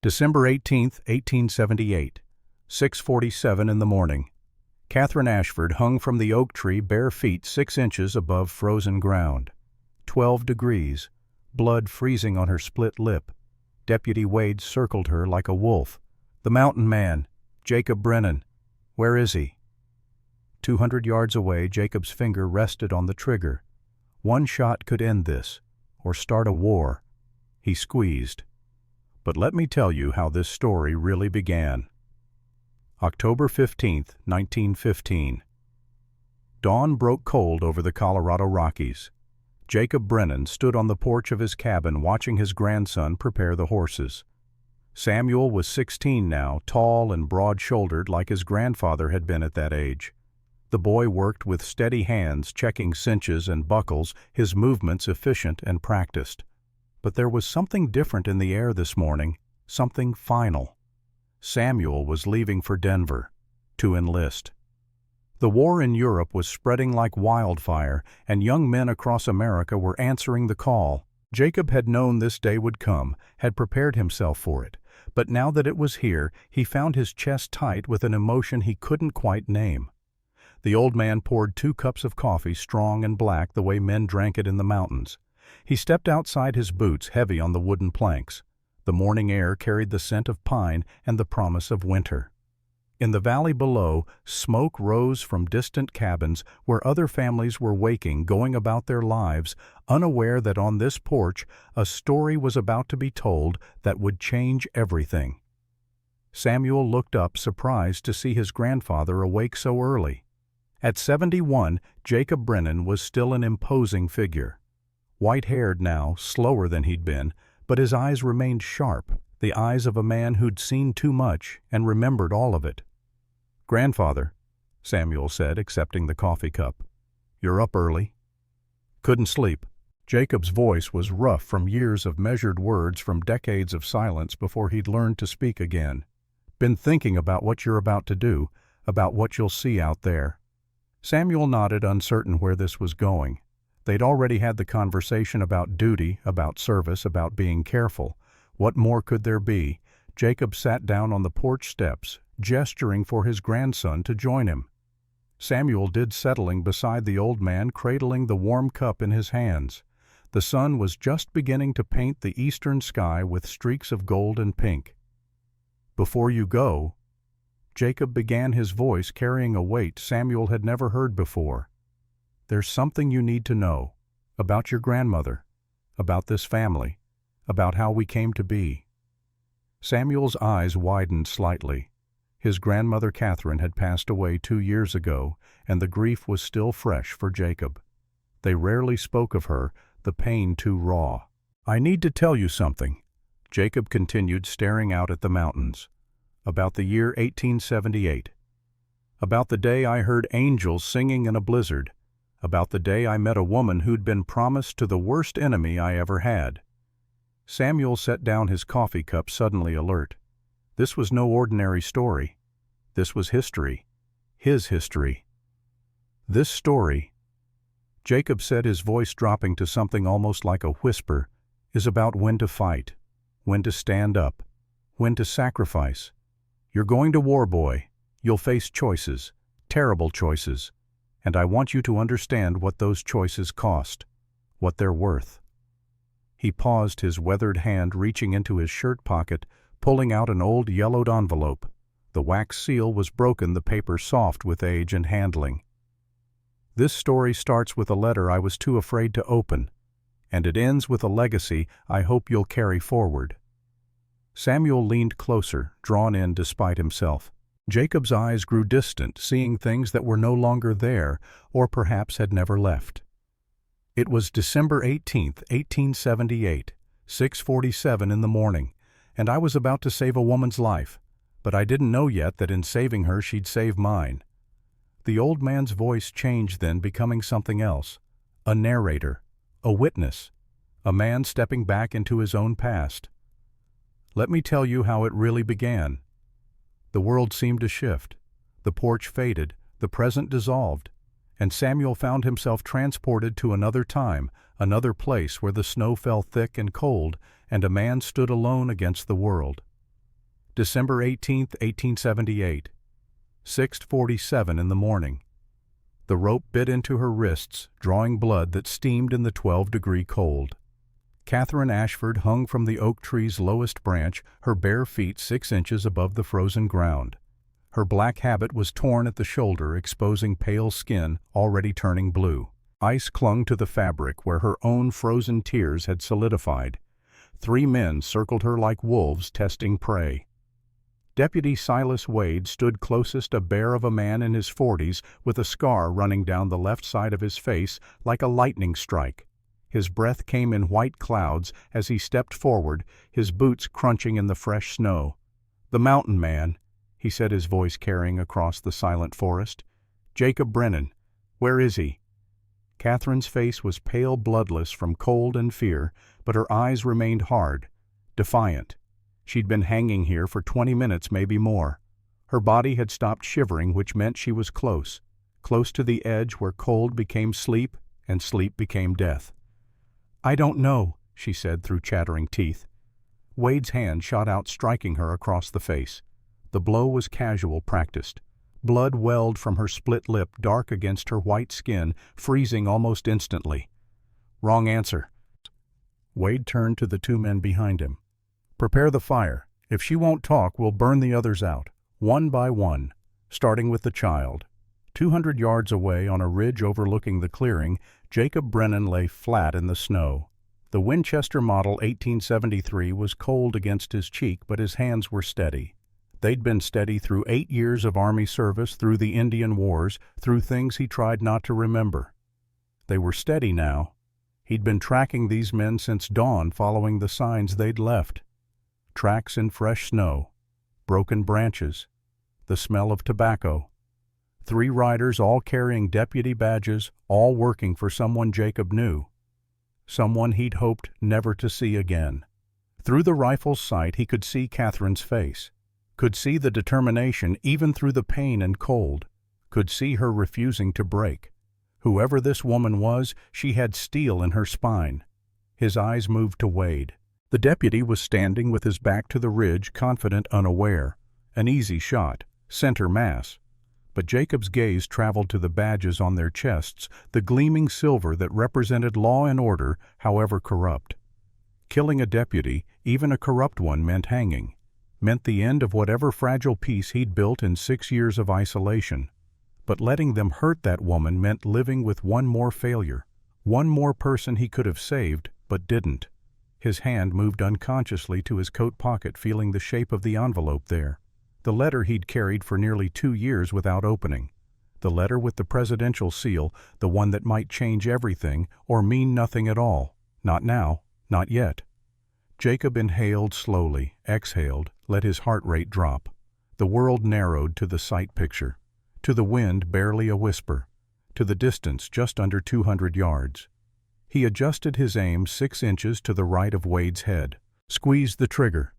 December 18, 1878, 6:47 in the morning. Catherine Ashford hung from the oak tree, bare feet 6 inches above frozen ground. 12 degrees, blood freezing on her split lip. Deputy Wade circled her like a wolf. "The mountain man, Jacob Brennan. Where is he?" 200 yards away, Jacob's finger rested on the trigger. One shot could end this, or start a war. He squeezed. But let me tell you how this story really began. October 15, 1915. Dawn broke cold over the Colorado Rockies. Jacob Brennan stood on the porch of his cabin watching his grandson prepare the horses. Samuel was 16 now, tall and broad-shouldered like his grandfather had been at that age. The boy worked with steady hands, checking cinches and buckles, his movements efficient and practiced. But there was something different in the air this morning, something final. Samuel was leaving for Denver to enlist. The war in Europe was spreading like wildfire, and young men across America were answering the call. Jacob had known this day would come, had prepared himself for it, but now that it was here, he found his chest tight with an emotion he couldn't quite name. The old man poured 2 cups of coffee, strong and black the way men drank it in the mountains. He stepped outside, his boots heavy on the wooden planks. The morning air carried the scent of pine and the promise of winter. In the valley below, smoke rose from distant cabins where other families were waking, going about their lives, unaware that on this porch a story was about to be told that would change everything. Samuel looked up, surprised to see his grandfather awake so early. At 71, Jacob Brennan was still an imposing figure. White-haired now, slower than he'd been, but his eyes remained sharp, the eyes of a man who'd seen too much and remembered all of it. "Grandfather," Samuel said, accepting the coffee cup. "You're up early." "Couldn't sleep." Jacob's voice was rough from years of measured words, from decades of silence before he'd learned to speak again. "Been thinking about what you're about to do, about what you'll see out there." Samuel nodded, uncertain where this was going. They'd already had the conversation about duty, about service, about being careful. What more could there be? Jacob sat down on the porch steps, gesturing for his grandson to join him. Samuel did, settling beside the old man, cradling the warm cup in his hands. The sun was just beginning to paint the eastern sky with streaks of gold and pink. "Before you go," Jacob began, his voice carrying a weight Samuel had never heard before. "There's something you need to know, about your grandmother, about this family, about how we came to be." Samuel's eyes widened slightly. His grandmother Catherine had passed away 2 years ago, and the grief was still fresh for Jacob. They rarely spoke of her, the pain too raw. "I need to tell you something," Jacob continued, staring out at the mountains. "About the year 1878. About the day I heard angels singing in a blizzard. About the day I met a woman who'd been promised to the worst enemy I ever had." Samuel set down his coffee cup, suddenly alert. This was no ordinary story. This was history. His history. "This story," Jacob said, his voice dropping to something almost like a whisper, "is about when to fight, when to stand up, when to sacrifice. You're going to war, boy. You'll face choices, terrible choices. And I want you to understand what those choices cost, what they're worth." He paused, his weathered hand reaching into his shirt pocket, pulling out an old yellowed envelope. The wax seal was broken, the paper soft with age and handling. "This story starts with a letter I was too afraid to open, and it ends with a legacy I hope you'll carry forward." Samuel leaned closer, drawn in despite himself. Jacob's eyes grew distant, seeing things that were no longer there, or perhaps had never left. It was December 18, 1878, 6:47 in the morning, and I was about to save a woman's life, but I didn't know yet that in saving her she'd save mine. The old man's voice changed then, becoming something else, a narrator, a witness, a man stepping back into his own past. "Let me tell you how it really began." The world seemed to shift. The porch faded, the present dissolved, and Samuel found himself transported to another time, another place where the snow fell thick and cold, and a man stood alone against the world. December 18, 1878. 6:47 in the morning. The rope bit into her wrists, drawing blood that steamed in the 12-degree cold. Catherine Ashford hung from the oak tree's lowest branch, her bare feet 6 inches above the frozen ground. Her black habit was torn at the shoulder, exposing pale skin already turning blue. Ice clung to the fabric where her own frozen tears had solidified. 3 men circled her like wolves testing prey. Deputy Silas Wade stood closest, a bear of a man in his 40s with a scar running down the left side of his face like a lightning strike. His breath came in white clouds as he stepped forward, his boots crunching in the fresh snow. "The mountain man," he said, his voice carrying across the silent forest. "Jacob Brennan. Where is he?" Catherine's face was pale bloodless from cold and fear, but her eyes remained hard, defiant. She'd been hanging here for 20 minutes, maybe more. Her body had stopped shivering, which meant she was close to the edge where cold became sleep and sleep became death. "I don't know," she said through chattering teeth. Wade's hand shot out, striking her across the face. The blow was casual, practiced. Blood welled from her split lip, dark against her white skin, freezing almost instantly. "Wrong answer." Wade turned to the 2 men behind him. "Prepare the fire. If she won't talk, we'll burn the others out, one by one, starting with the child." 200 yards away, on a ridge overlooking the clearing, Jacob Brennan lay flat in the snow. The Winchester Model 1873 was cold against his cheek, but his hands were steady. They'd been steady through 8 years of Army service, through the Indian Wars, through things he tried not to remember. They were steady now. He'd been tracking these men since dawn, following the signs they'd left. Tracks in fresh snow, broken branches, the smell of tobacco. 3 riders, all carrying deputy badges, all working for someone Jacob knew. Someone he'd hoped never to see again. Through the rifle's sight he could see Catherine's face, could see the determination even through the pain and cold, could see her refusing to break. Whoever this woman was, she had steel in her spine. His eyes moved to Wade. The deputy was standing with his back to the ridge, confident, unaware. An easy shot, center mass. But Jacob's gaze traveled to the badges on their chests, the gleaming silver that represented law and order, however corrupt. Killing a deputy, even a corrupt one, meant hanging, meant the end of whatever fragile peace he'd built in 6 years of isolation. But letting them hurt that woman meant living with one more failure, one more person he could have saved, but didn't. His hand moved unconsciously to his coat pocket, feeling the shape of the envelope there. The letter he'd carried for nearly 2 years without opening. The letter with the presidential seal, the one that might change everything or mean nothing at all. Not now, not yet. Jacob inhaled slowly, exhaled, let his heart rate drop. The world narrowed to the sight picture. To the wind, barely a whisper. To the distance, just under 200 yards. He adjusted his aim 6 inches to the right of Wade's head. Squeezed the trigger.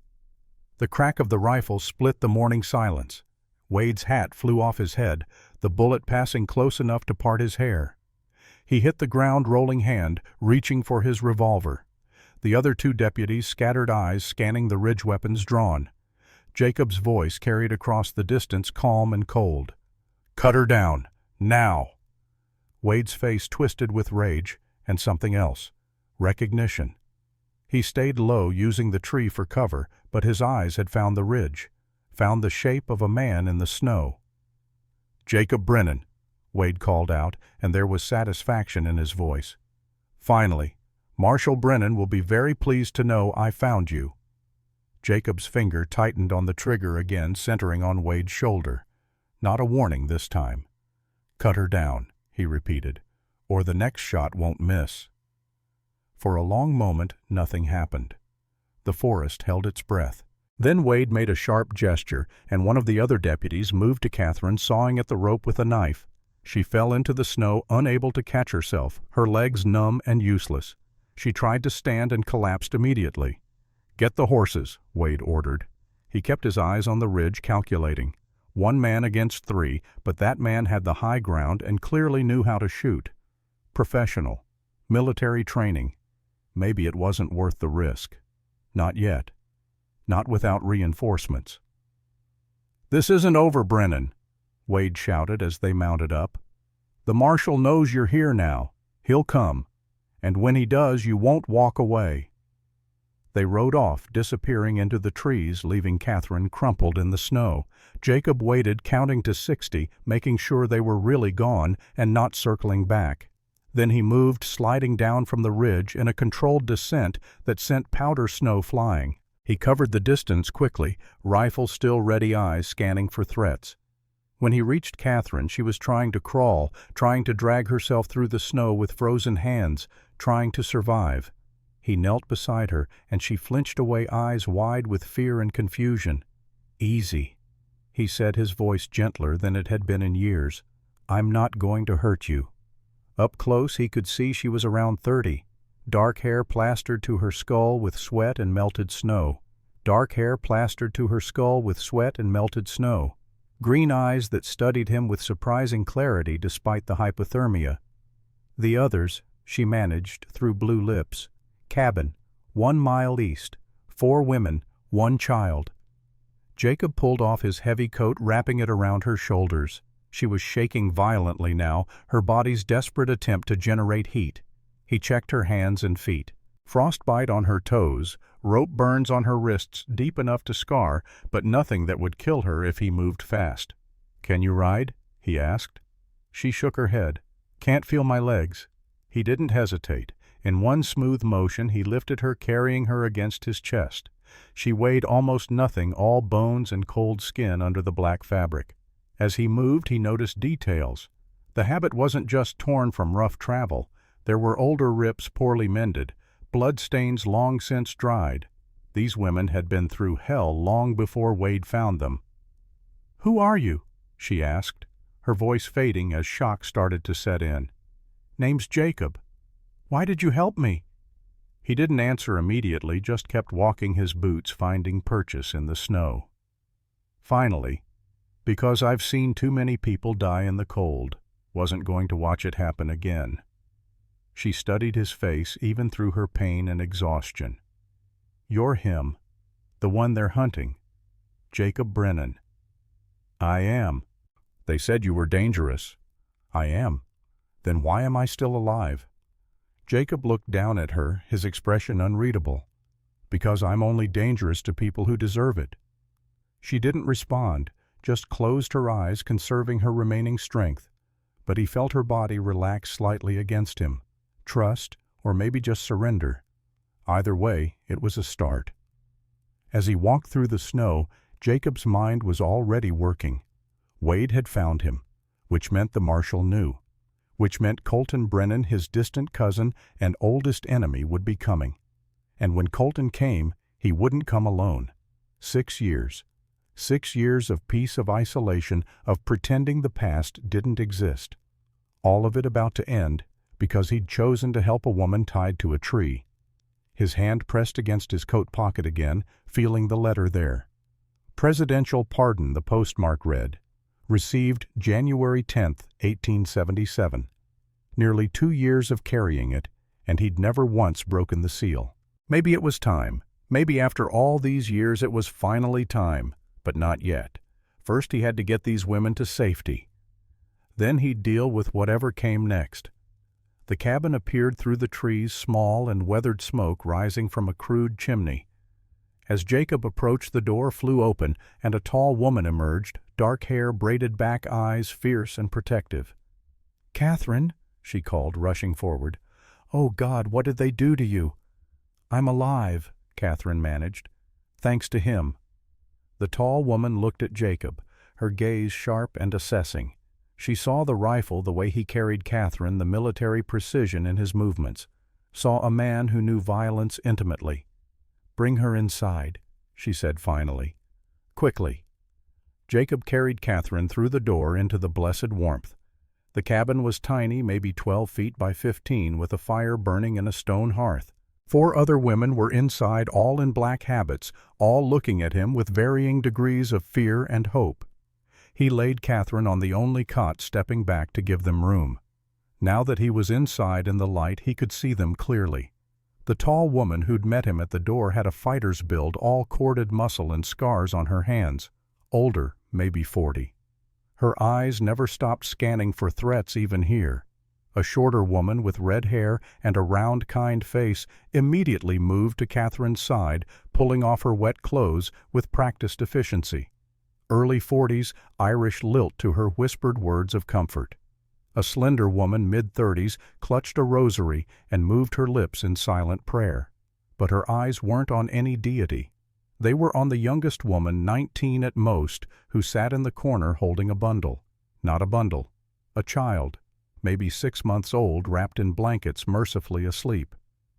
The crack of the rifle split the morning silence. Wade's hat flew off his head, the bullet passing close enough to part his hair. He hit the ground, rolling hand, reaching for his revolver. The other 2 deputies, scattered eyes scanning the ridge weapons drawn. Jacob's voice carried across the distance, calm and cold. "Cut her down. Now!" Wade's face twisted with rage and something else. Recognition. He stayed low, using the tree for cover, but his eyes had found the ridge, found the shape of a man in the snow. "Jacob Brennan," Wade called out, and there was satisfaction in his voice. "Finally, Marshal Brennan will be very pleased to know I found you." Jacob's finger tightened on the trigger again, centering on Wade's shoulder. Not a warning this time. "Cut her down," he repeated, "or the next shot won't miss." For a long moment, nothing happened. The forest held its breath. Then Wade made a sharp gesture, and one of the other deputies moved to Catherine, sawing at the rope with a knife. She fell into the snow, unable to catch herself, her legs numb and useless. She tried to stand and collapsed immediately. "Get the horses," Wade ordered. He kept his eyes on the ridge, calculating. 1 man against 3, but that man had the high ground and clearly knew how to shoot. Professional. Military training. Maybe it wasn't worth the risk. Not yet. not without reinforcements. "This isn't over, Brennan," Wade shouted as they mounted up. "The marshal knows you're here now. He'll come. And when he does, you won't walk away." They rode off, disappearing into the trees, leaving Catherine crumpled in the snow. Jacob waited, counting to 60, making sure they were really gone and not circling back. Then he moved, sliding down from the ridge in a controlled descent that sent powder snow flying. He covered the distance quickly, rifle still ready, eyes scanning for threats. When he reached Catherine, she was trying to crawl, trying to drag herself through the snow with frozen hands, trying to survive. He knelt beside her, and she flinched away, eyes wide with fear and confusion. "Easy," he said, his voice gentler than it had been in years. "I'm not going to hurt you." Up close he could see she was around 30, dark hair plastered to her skull with sweat and melted snow. Dark hair plastered to her skull with sweat and melted snow. Green eyes that studied him with surprising clarity despite the hypothermia. The others, she managed through blue lips. Cabin, 1 mile east, 4 women, 1 child. Jacob pulled off his heavy coat, wrapping it around her shoulders. She was shaking violently now, her body's desperate attempt to generate heat. He checked her hands and feet. Frostbite on her toes, rope burns on her wrists deep enough to scar, but nothing that would kill her if he moved fast. "Can you ride?" he asked. She shook her head. "Can't feel my legs." He didn't hesitate. In one smooth motion he lifted her, carrying her against his chest. She weighed almost nothing, all bones and cold skin under the black fabric. As he moved, he noticed details. The habit wasn't just torn from rough travel. There were older rips poorly mended, bloodstains long since dried. These women had been through hell long before Wade found them. "Who are you?" she asked, her voice fading as shock started to set in. "Name's Jacob. Why did you help me?" He didn't answer immediately, just kept walking his boots, finding purchase in the snow. Finally, "Because I've seen too many people die in the cold. Wasn't going to watch it happen again." She studied his face even through her pain and exhaustion. "You're him, the one they're hunting, Jacob Brennan." "I am. They said you were dangerous." "I am. Then why am I still alive?" Jacob looked down at her, his expression unreadable. "Because I'm only dangerous to people who deserve it." She didn't respond, just closed her eyes, conserving her remaining strength. But he felt her body relax slightly against him. Trust, or maybe just surrender. Either way, it was a start. As he walked through the snow, Jacob's mind was already working. Wade had found him, which meant the marshal knew. Which meant Colton Brennan, his distant cousin and oldest enemy, would be coming. And when Colton came, he wouldn't come alone. 6 years. 6 years of peace, of isolation, of pretending the past didn't exist. All of it about to end because he'd chosen to help a woman tied to a tree. His hand pressed against his coat pocket again, feeling the letter there. Presidential pardon, the postmark read. Received January 10th, 1877. Nearly 2 years of carrying it, and he'd never once broken the seal. Maybe it was time. Maybe after all these years it was finally time. But not yet. First he had to get these women to safety. Then he'd deal with whatever came next. The cabin appeared through the trees, small and weathered, smoke rising from a crude chimney. As Jacob approached, the door flew open, and a tall woman emerged, dark hair, braided back, eyes fierce and protective. "Catherine," she called, rushing forward. "Oh, God, what did they do to you?" "I'm alive," Catherine managed. "Thanks to him." The tall woman looked at Jacob, her gaze sharp and assessing. She saw the rifle, the way he carried Catherine, the military precision in his movements. Saw a man who knew violence intimately. "Bring her inside," she said finally. Quickly. Jacob carried Catherine through the door into the blessed warmth. The cabin was tiny, maybe 12 feet by 15, with a fire burning in a stone hearth. 4 other women were inside, all in black habits, all looking at him with varying degrees of fear and hope. He laid Catherine on the only cot, stepping back to give them room. Now that he was inside in the light, he could see them clearly. The tall woman who'd met him at the door had a fighter's build, all corded muscle and scars on her hands. Older, maybe 40. Her eyes never stopped scanning for threats even here. A shorter woman with red hair and a round, kind face immediately moved to Catherine's side, pulling off her wet clothes with practiced efficiency. Early 40s, Irish lilt to her whispered words of comfort. A slender woman, mid-30s, clutched a rosary and moved her lips in silent prayer. But her eyes weren't on any deity. They were on the youngest woman, 19 at most, who sat in the corner holding a bundle. Not a bundle. A child, maybe 6 months old, wrapped in blankets, mercifully asleep.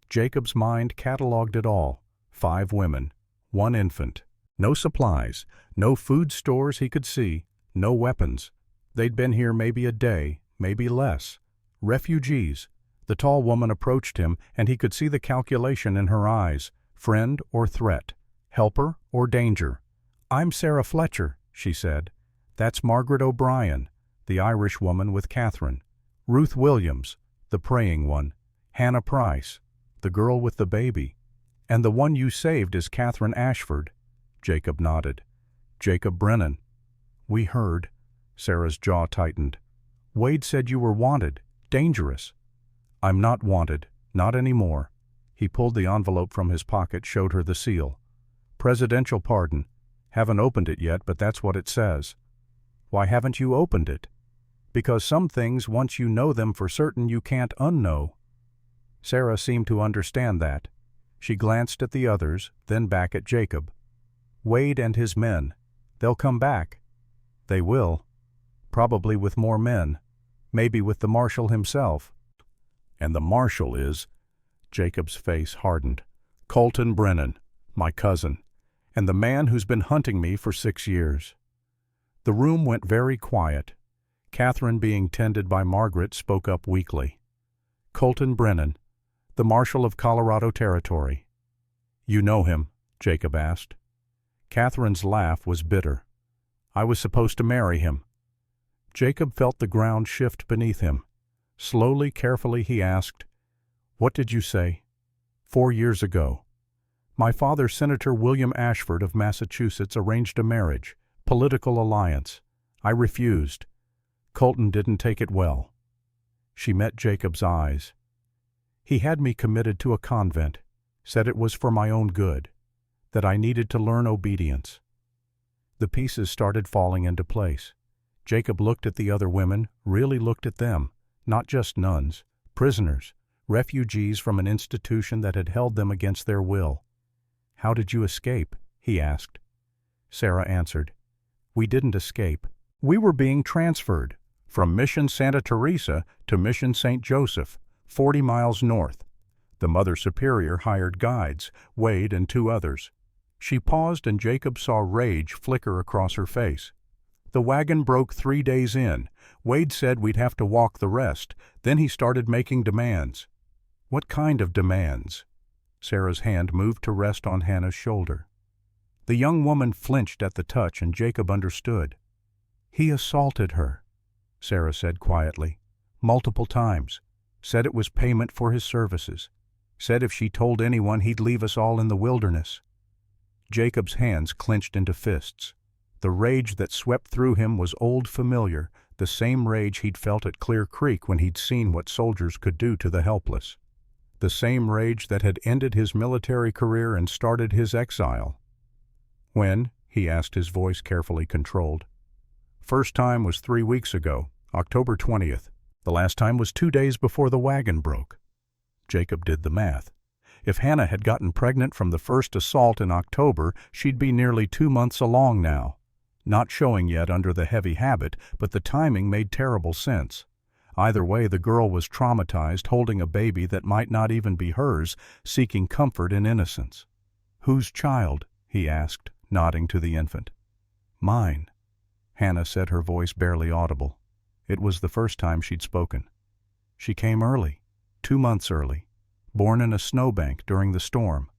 Jacob's mind catalogued it all. 5 women, 1 infant. No supplies, no food stores he could see, no weapons. They'd been here maybe a day, maybe less. Refugees. The tall woman approached him, and he could see the calculation in her eyes. Friend or threat? Helper or danger? "I'm Sarah Fletcher," she said. "That's Margaret O'Brien, the Irish woman with Catherine. Ruth Williams, the praying one. Hannah Price, the girl with the baby. And the one you saved is Catherine Ashford." Jacob nodded. "Jacob Brennan." "We heard." Sarah's jaw tightened. "Wade said you were wanted, dangerous." "I'm not wanted, not anymore." He pulled the envelope from his pocket, showed her the seal. "Presidential pardon. Haven't opened it yet, but that's what it says." "Why haven't you opened it?" "Because some things, once you know them for certain, you can't unknow." Sarah seemed to understand that. She glanced at the others, then back at Jacob. "Wade and his men. They'll come back." "They will. Probably with more men. Maybe with the marshal himself." "And the marshal is—" Jacob's face hardened. "Colton Brennan, my cousin, and the man who's been hunting me for 6 years." The room went very quiet. Catherine, being tended by Margaret, spoke up weakly. "Colton Brennan, the Marshal of Colorado Territory." "You know him?" Jacob asked. Catherine's laugh was bitter. "I was supposed to marry him." Jacob felt the ground shift beneath him. Slowly, carefully, he asked, "What did you say?" 4 years ago. My father, Senator William Ashford of Massachusetts, arranged a marriage, political alliance. I refused. Colton didn't take it well." She met Jacob's eyes. "He had me committed to a convent, said it was for my own good, that I needed to learn obedience." The pieces started falling into place. Jacob looked at the other women, really looked at them, not just nuns, prisoners, refugees from an institution that had held them against their will. "How did you escape?" he asked. Sarah answered, "We didn't escape. We were being transferred from Mission Santa Teresa to Mission St. Joseph, 40 miles north. The Mother Superior hired guides, Wade and 2 others. She paused, and Jacob saw rage flicker across her face. "The wagon broke 3 days in. Wade said we'd have to walk the rest. Then he started making demands." "What kind of demands?" Sarah's hand moved to rest on Hannah's shoulder. The young woman flinched at the touch, and Jacob understood. "He assaulted her," Sarah said quietly. "Multiple times. Said it was payment for his services. Said if she told anyone he'd leave us all in the wilderness." Jacob's hands clenched into fists. The rage that swept through him was old familiar, the same rage he'd felt at Clear Creek when he'd seen what soldiers could do to the helpless. The same rage that had ended his military career and started his exile. "When?" he asked, his voice carefully controlled. "First time was 3 weeks ago, October 20th. The last time was 2 days before the wagon broke." Jacob did the math. If Hannah had gotten pregnant from the first assault in October, she'd be nearly 2 months along now. Not showing yet under the heavy habit, but the timing made terrible sense. Either way, the girl was traumatized, holding a baby that might not even be hers, seeking comfort in innocence. "Whose child?" he asked, nodding to the infant. "Mine," Hannah said, her voice barely audible. It was the first time she'd spoken. "She came early, 2 months early, born in a snowbank during the storm."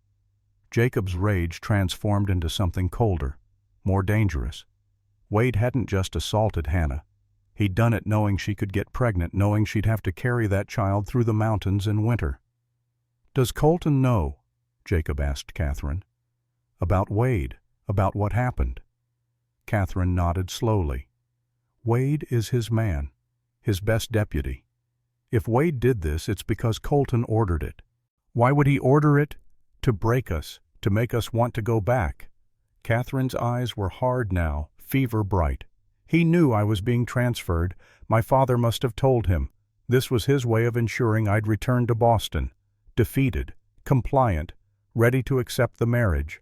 Jacob's rage transformed into something colder, more dangerous. Wade hadn't just assaulted Hannah. He'd done it knowing she could get pregnant, knowing she'd have to carry that child through the mountains in winter. "Does Colton know?" Jacob asked Catherine. "About Wade, about what happened." Catherine nodded slowly. "Wade is his man, his best deputy. If Wade did this, it's because Colton ordered it." "Why would he order it?" "To break us, to make us want to go back." Catherine's eyes were hard now, fever bright. "He knew I was being transferred. My father must have told him. This was his way of ensuring I'd return to Boston, defeated, compliant, ready to accept the marriage."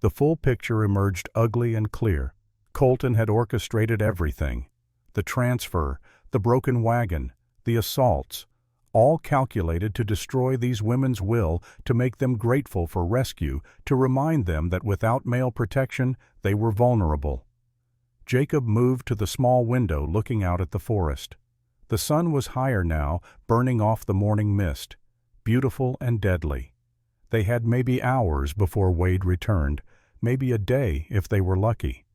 The full picture emerged ugly and clear. Colton had orchestrated everything. The transfer, the broken wagon, the assaults, all calculated to destroy these women's will, to make them grateful for rescue, to remind them that without male protection they were vulnerable. Jacob moved to the small window looking out at the forest. The sun was higher now, burning off the morning mist, beautiful and deadly. They had maybe hours before Wade returned, maybe a day if they were lucky.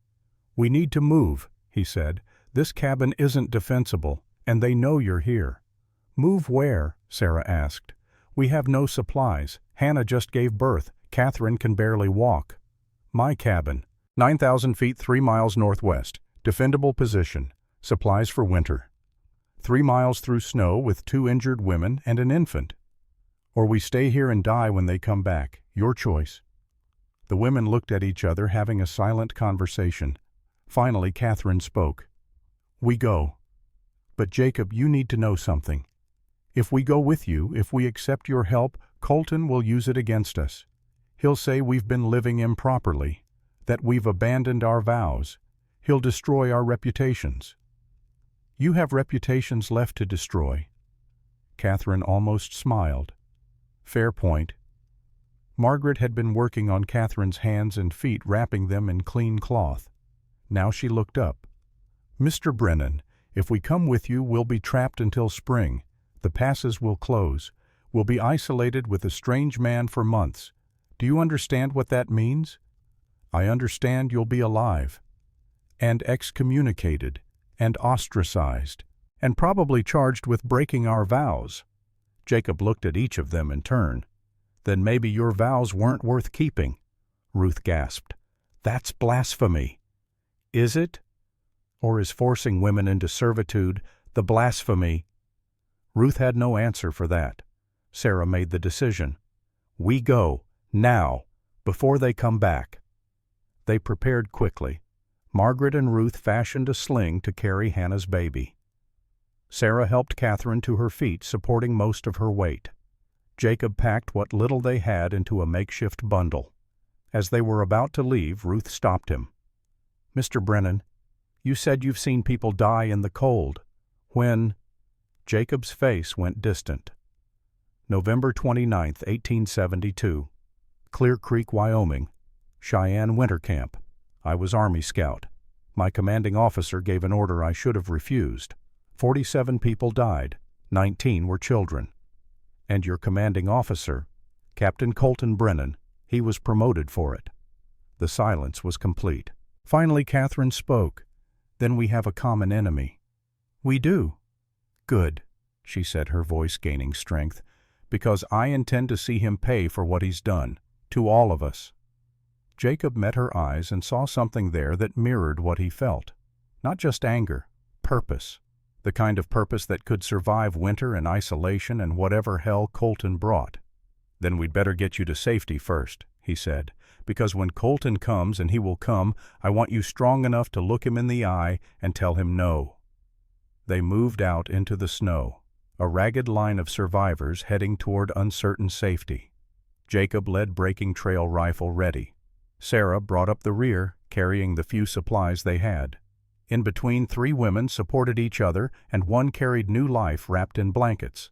"We need to move," he said. "This cabin isn't defensible, and they know you're here." "Move where?" Sarah asked. "We have no supplies. Hannah just gave birth. Catherine can barely walk." "My cabin. 9,000 feet 3 miles northwest. Defendable position. Supplies for winter. 3 miles through snow with 2 injured women and an infant. Or we stay here and die when they come back. Your choice." The women looked at each other, having a silent conversation. Finally, Catherine spoke. "We go. But Jacob, you need to know something. If we go with you, if we accept your help, Colton will use it against us. He'll say we've been living improperly, that we've abandoned our vows. He'll destroy our reputations." "You have reputations left to destroy." Catherine almost smiled. "Fair point." Margaret had been working on Catherine's hands and feet, wrapping them in clean cloth. Now she looked up. "Mr. Brennan, if we come with you, we'll be trapped until spring. The passes will close. We'll be isolated with a strange man for months. Do you understand what that means?" "I understand you'll be alive." "And excommunicated, and ostracized, and probably charged with breaking our vows." Jacob looked at each of them in turn. "Then maybe your vows weren't worth keeping." Ruth gasped. "That's blasphemy." "Is it? Or is forcing women into servitude the blasphemy?" Ruth had no answer for that. Sarah made the decision. "We go, now, before they come back." They prepared quickly. Margaret and Ruth fashioned a sling to carry Hannah's baby. Sarah helped Catherine to her feet, supporting most of her weight. Jacob packed what little they had into a makeshift bundle. As they were about to leave, Ruth stopped him. "Mr. Brennan, you said you've seen people die in the cold. When?" Jacob's face went distant. "November 29th, 1872. Clear Creek, Wyoming. Cheyenne Winter Camp. I was Army Scout. My commanding officer gave an order I should have refused. 47 people died. 19 were children." "And your commanding officer?" "Captain Colton Brennan. He was promoted for it." The silence was complete. Finally Catherine spoke. "Then we have a common enemy." "We do." "Good," she said, her voice gaining strength, "because I intend to see him pay for what he's done, to all of us." Jacob met her eyes and saw something there that mirrored what he felt. Not just anger, purpose. The kind of purpose that could survive winter and isolation and whatever hell Colton brought. "Then we'd better get you to safety first," he said, "because when Colton comes, and he will come, I want you strong enough to look him in the eye and tell him no." They moved out into the snow, a ragged line of survivors heading toward uncertain safety. Jacob led breaking trail rifle ready. Sarah brought up the rear, carrying the few supplies they had. In between, 3 women supported each other, and one carried new life wrapped in blankets.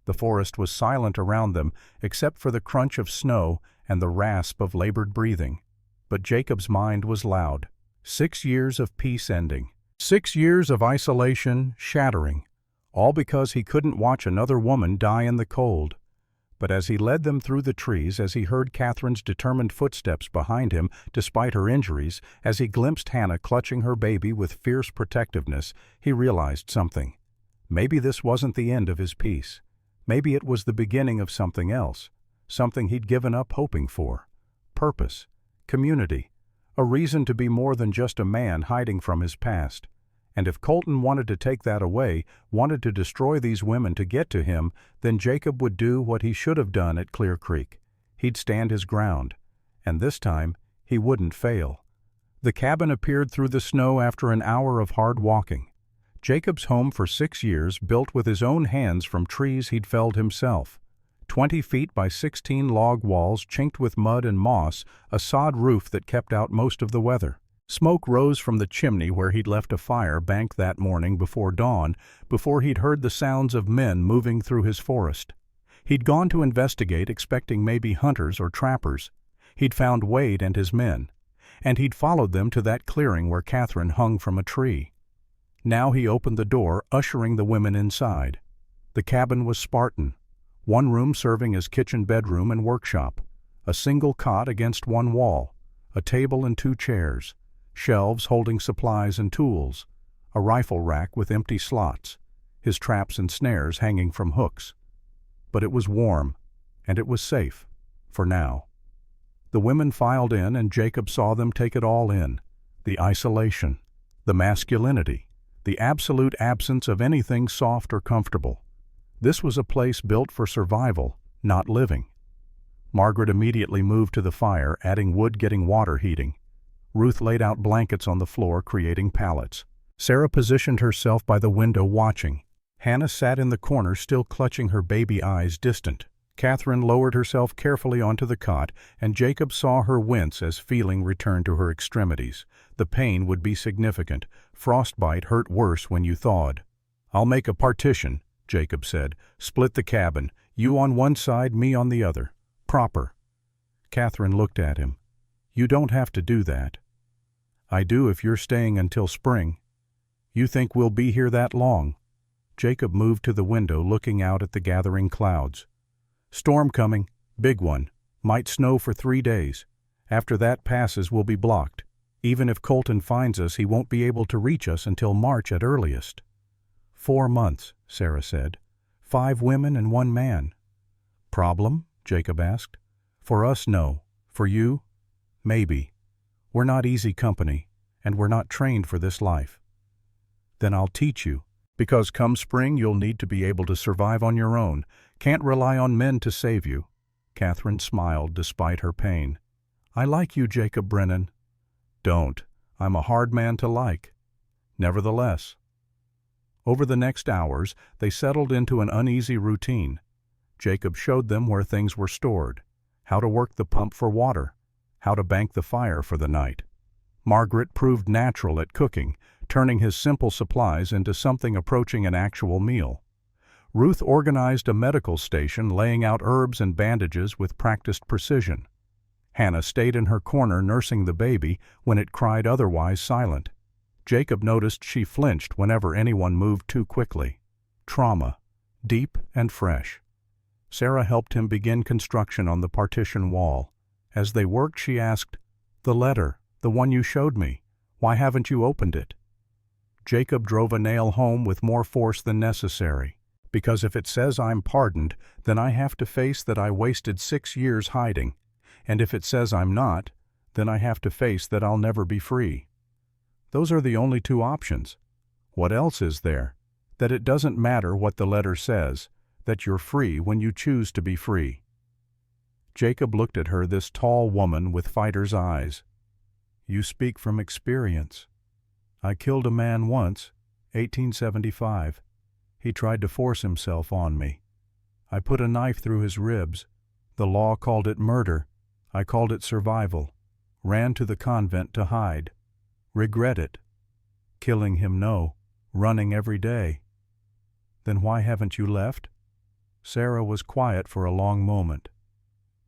The forest was silent around them, except for the crunch of snow and the rasp of labored breathing. But Jacob's mind was loud. 6 years of peace ending. 6 years of isolation shattering. All because he couldn't watch another woman die in the cold. But as he led them through the trees, as he heard Catherine's determined footsteps behind him, despite her injuries, as he glimpsed Hannah clutching her baby with fierce protectiveness, he realized something. Maybe this wasn't the end of his peace. Maybe it was the beginning of something else. something he'd given up hoping for. Purpose, community, a reason to be more than just a man hiding from his past. And if Colton wanted to take that away, wanted to destroy these women to get to him, then Jacob would do what he should have done at Clear Creek. He'd stand his ground. And this time, he wouldn't fail. The cabin appeared through the snow after an hour of hard walking. Jacob's home for 6 years, built with his own hands from trees he'd felled himself. 20 feet by 16 log walls chinked with mud and moss, a sod roof that kept out most of the weather. Smoke rose from the chimney where he'd left a fire banked that morning before dawn, before he'd heard the sounds of men moving through his forest. He'd gone to investigate, expecting maybe hunters or trappers. He'd found Wade and his men, and he'd followed them to that clearing where Catherine hung from a tree. Now he opened the door, ushering the women inside. The cabin was Spartan, one room serving as kitchen, bedroom, and workshop, a single cot against one wall, a table and 2 chairs, shelves holding supplies and tools, a rifle rack with empty slots, his traps and snares hanging from hooks. But it was warm, and it was safe, for now. The women filed in, and Jacob saw them take it all in. The isolation, the masculinity, the absolute absence of anything soft or comfortable. This was a place built for survival, not living. Margaret immediately moved to the fire, adding wood, getting water heating. Ruth laid out blankets on the floor, creating pallets. Sarah positioned herself by the window, watching. Hannah sat in the corner, still clutching her baby, eyes distant. Catherine lowered herself carefully onto the cot, and Jacob saw her wince as feeling returned to her extremities. The pain would be significant. Frostbite hurt worse when you thawed. "I'll make a partition," Jacob said. "Split the cabin. You on one side, me on the other. Proper." Catherine looked at him. "You don't have to do that." "I do if you're staying until spring." "You think we'll be here that long?" Jacob moved to the window, looking out at the gathering clouds. "Storm coming, big one. Might snow for 3 days. After that passes, we'll be blocked. Even if Colton finds us, he won't be able to reach us until March at earliest." 4 months, Sarah said. 5 women and 1 man. "Problem?" Jacob asked. "For us, no. For you? Maybe. We're not easy company, and we're not trained for this life." "Then I'll teach you, because come spring you'll need to be able to survive on your own. Can't rely on men to save you." Catherine smiled despite her pain. "I like you, Jacob Brennan." "Don't. I'm a hard man to like." "Nevertheless." Over the next hours, they settled into an uneasy routine. Jacob showed them where things were stored, how to work the pump for water, how to bank the fire for the night. Margaret proved natural at cooking, turning his simple supplies into something approaching an actual meal. Ruth organized a medical station, laying out herbs and bandages with practiced precision. Hannah stayed in her corner nursing the baby when it cried, otherwise silent. Jacob noticed she flinched whenever anyone moved too quickly. Trauma, deep and fresh. Sarah helped him begin construction on the partition wall. As they worked, she asked, "The letter, the one you showed me, why haven't you opened it?" Jacob drove a nail home with more force than necessary. "Because if it says I'm pardoned, then I have to face that I wasted 6 years hiding. And if it says I'm not, then I have to face that I'll never be free. Those are the only 2 options. What else is there? That it doesn't matter what the letter says, that you're free when you choose to be free." Jacob looked at her, this tall woman with fighter's eyes. "You speak from experience. I killed a man once, 1875. He tried to force himself on me. I put a knife through his ribs. The law called it murder. I called it survival. Ran to the convent to hide. Regret it. Killing him, no. Running every day." "Then why haven't you left?" Sarah was quiet for a long moment.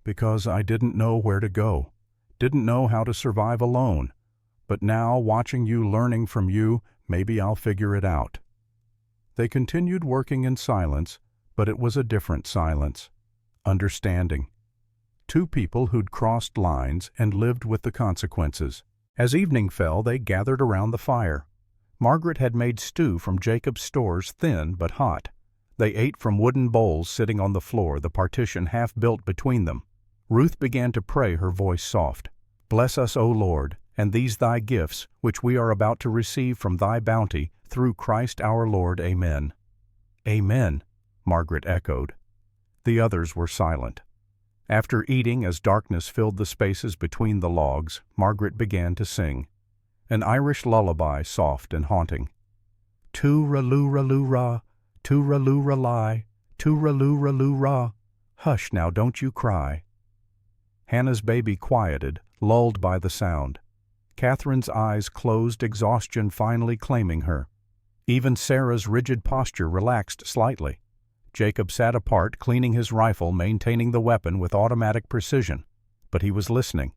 "Because I didn't know where to go. Didn't know how to survive alone. But now, watching you, learning from you, maybe I'll figure it out." They continued working in silence, but it was a different silence. Understanding. 2 people who'd crossed lines and lived with the consequences. As evening fell, they gathered around the fire. Margaret had made stew from Jacob's stores, thin but hot. They ate from wooden bowls sitting on the floor, the partition half built between them. Ruth began to pray, her voice soft. "Bless us, O Lord, and these thy gifts, which we are about to receive from thy bounty, through Christ our Lord. Amen." "Amen," Margaret echoed. The others were silent. After eating, as darkness filled the spaces between the logs, Margaret began to sing. An Irish lullaby, soft and haunting. "Tooraloo-ra-loo-ra, tooraloo-ra-lie, tooraloo-ra-loo-ra. Hush now, don't you cry." Hannah's baby quieted, lulled by the sound. Catherine's eyes closed, exhaustion finally claiming her. Even Sarah's rigid posture relaxed slightly. Jacob sat apart, cleaning his rifle, maintaining the weapon with automatic precision. But he was listening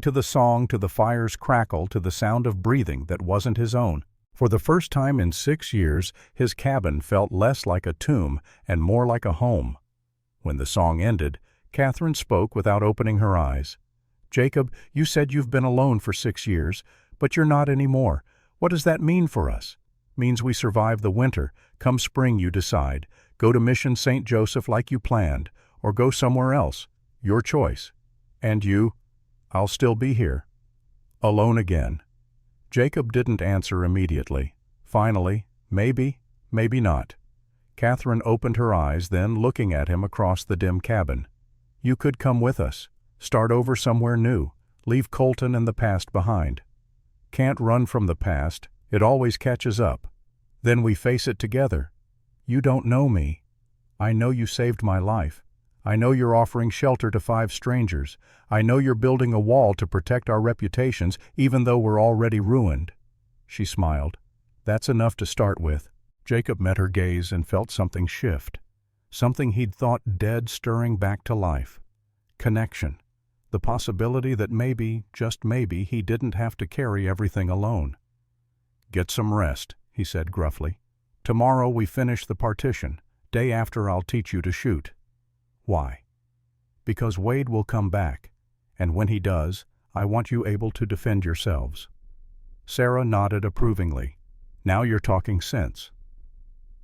to the song, to the fire's crackle, to the sound of breathing that wasn't his own. For the first time in 6 years, his cabin felt less like a tomb and more like a home. When the song ended, Catherine spoke without opening her eyes. "Jacob, you said you've been alone for 6 years, but you're not anymore. What does that mean for us?" "Means we survive the winter. Come spring, you decide. Go to Mission St. Joseph like you planned, or go somewhere else. Your choice. And you?" "I'll still be here." Alone again. Jacob didn't answer immediately. Finally, maybe, maybe not. Catherine opened her eyes, then looking at him across the dim cabin. "You could come with us. Start over somewhere new. Leave Colton and the past behind." "Can't run from the past. It always catches up. Then we face it together." "You don't know me." "I know you saved my life. I know you're offering shelter to 5 strangers. I know you're building a wall to protect our reputations, even though we're already ruined." She smiled. "That's enough to start with." Jacob met her gaze and felt something shift. Something he'd thought dead stirring back to life. Connection. The possibility that maybe, just maybe, he didn't have to carry everything alone. "Get some rest," he said gruffly. "Tomorrow we finish the partition. Day after I'll teach you to shoot." "Why?" "Because Wade will come back, and when he does, I want you able to defend yourselves." Sarah nodded approvingly. "Now you're talking sense."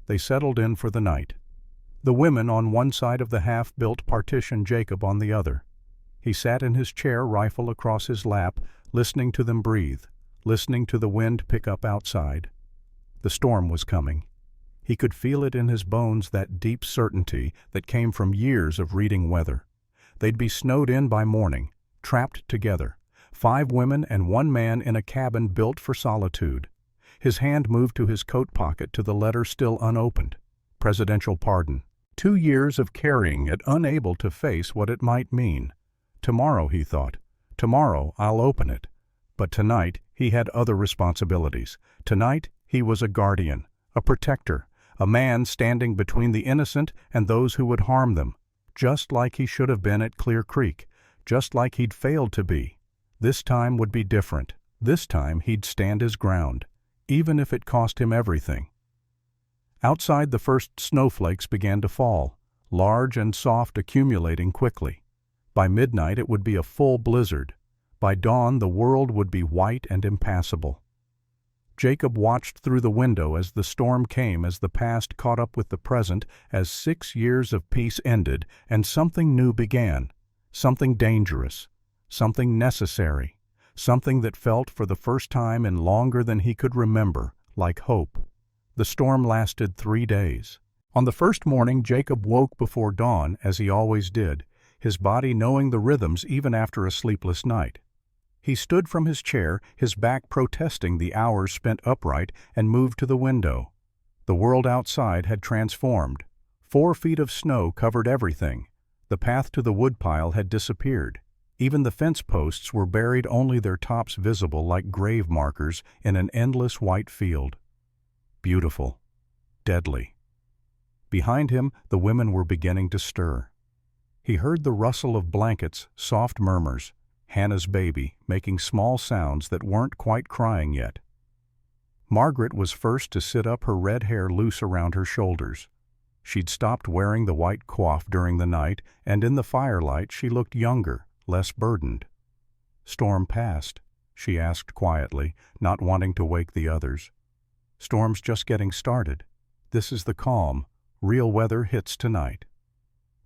They settled in for the night. The women on one side of the half-built partition, Jacob on the other. He sat in his chair, rifle across his lap, listening to them breathe, listening to the wind pick up outside. The storm was coming. He could feel it in his bones, that deep certainty that came from years of reading weather. They'd be snowed in by morning, trapped together, 5 women and 1 man in a cabin built for solitude. His hand moved to his coat pocket, to the letter still unopened. Presidential pardon. 2 years of carrying it, unable to face what it might mean. Tomorrow, he thought. Tomorrow I'll open it. But tonight he had other responsibilities. Tonight he was a guardian, a protector, a man standing between the innocent and those who would harm them, just like he should have been at Clear Creek, just like he'd failed to be. This time would be different. This time he'd stand his ground, even if it cost him everything. Outside, the first snowflakes began to fall, large and soft, accumulating quickly. By midnight it would be a full blizzard. By dawn the world would be white and impassable. Jacob watched through the window as the storm came, as the past caught up with the present, as 6 years of peace ended and something new began, something dangerous, something necessary, something that felt for the first time in longer than he could remember, like hope. The storm lasted 3 days. On the first morning Jacob woke before dawn, as he always did, his body knowing the rhythms even after a sleepless night. He stood from his chair, his back protesting the hours spent upright, and moved to the window. The world outside had transformed. 4 feet of snow covered everything. The path to the woodpile had disappeared. Even the fence posts were buried, only their tops visible like grave markers in an endless white field. Beautiful. Deadly. Behind him, the women were beginning to stir. He heard the rustle of blankets, soft murmurs, Hannah's baby, making small sounds that weren't quite crying yet. Margaret was first to sit up, her red hair loose around her shoulders. She'd stopped wearing the white coif during the night, and in the firelight she looked younger, less burdened. "Storm passed?" she asked quietly, not wanting to wake the others. "Storm's just getting started. This is the calm, Real weather hits tonight."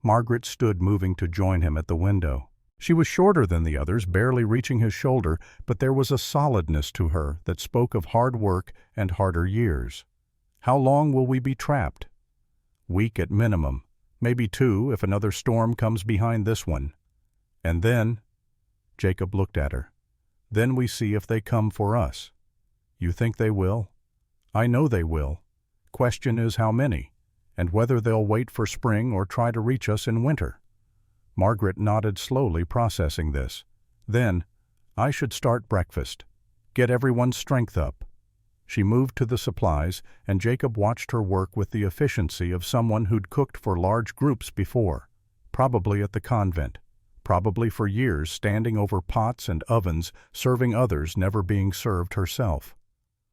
Margaret stood moving to join him at the window. She was shorter than the others, barely reaching his shoulder, but there was a solidness to her that spoke of hard work and harder years. "How long will we be trapped?" "Week at minimum, maybe 2 if another storm comes behind this one. And then," Jacob looked at her, "then we see if they come for us." "You think they will?" "I know they will. Question is how many, and whether they'll wait for spring or try to reach us in winter." Margaret nodded slowly, processing this. Then, "I should start breakfast. Get everyone's strength up." She moved to the supplies, and Jacob watched her work with the efficiency of someone who'd cooked for large groups before, probably at the convent, probably for years standing over pots and ovens, serving others, never being served herself.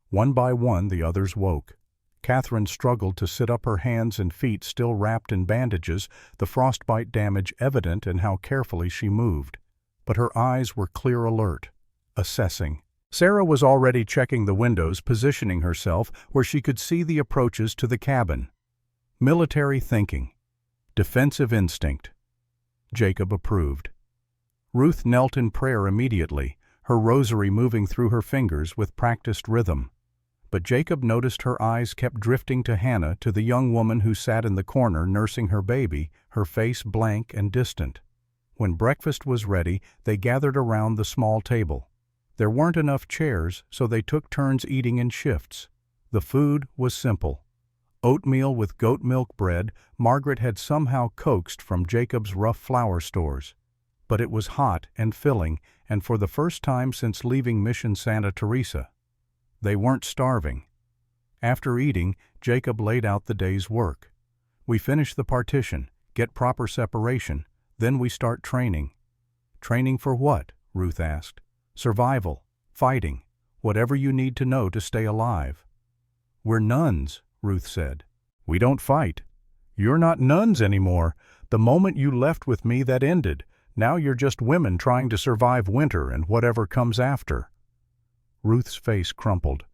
One by one the others woke. Catherine struggled to sit up, her hands and feet still wrapped in bandages, the frostbite damage evident in how carefully she moved. But her eyes were clear, alert, assessing. Sarah was already checking the windows, positioning herself where she could see the approaches to the cabin. Military thinking. Defensive instinct. Jacob approved. Ruth knelt in prayer immediately, her rosary moving through her fingers with practiced rhythm. But Jacob noticed her eyes kept drifting to Hannah, to the young woman who sat in the corner nursing her baby, her face blank and distant. When breakfast was ready, they gathered around the small table. There weren't enough chairs, so they took turns eating in shifts. The food was simple. Oatmeal with goat milk bread Margaret had somehow coaxed from Jacob's rough flour stores. But it was hot and filling, and for the first time since leaving Mission Santa Teresa. They weren't starving. After eating, Jacob laid out the day's work. "We finish the partition, get proper separation, then we start training." "Training for what?" Ruth asked. "Survival, fighting, whatever you need to know to stay alive." "We're nuns," Ruth said. "We don't fight. You're not nuns anymore. The moment you left with me, that ended. Now you're just women trying to survive winter and whatever comes after." Ruth's face crumpled,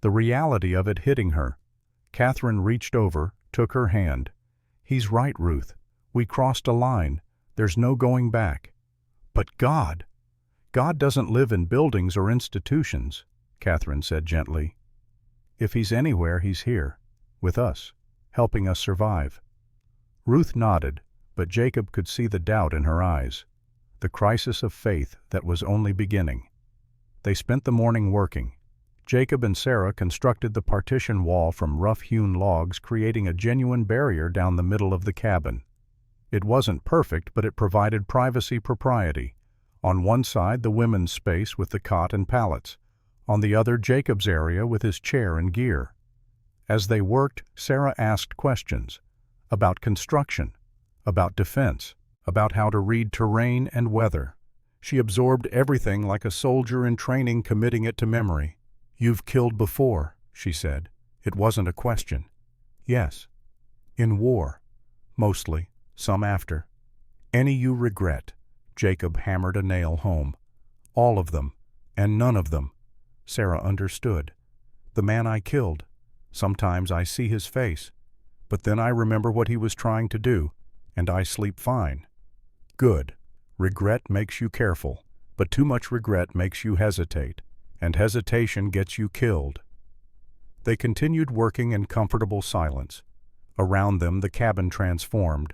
the reality of it hitting her. Catherine reached over, took her hand. "He's right, Ruth. We crossed a line. There's no going back." "But God doesn't live in buildings or institutions," Catherine said gently. "If he's anywhere, he's here, with us, helping us survive." Ruth nodded, but Jacob could see the doubt in her eyes, the crisis of faith that was only beginning. They spent the morning working. Jacob and Sarah constructed the partition wall from rough-hewn logs, creating a genuine barrier down the middle of the cabin. It wasn't perfect, but it provided privacy, propriety. On one side, the women's space with the cot and pallets. On the other, Jacob's area with his chair and gear. As they worked, Sarah asked questions about construction, about defense, about how to read terrain and weather. She absorbed everything like a soldier in training, committing it to memory. "You've killed before," she said. It wasn't a question. "Yes. In war. Mostly. Some after." "Any you regret?" Jacob hammered a nail home. "All of them. And none of them." Sarah understood. "The man I killed. Sometimes I see his face. But then I remember what he was trying to do, and I sleep fine." "Good. Regret makes you careful, but too much regret makes you hesitate, and hesitation gets you killed." They continued working in comfortable silence. Around them the cabin transformed.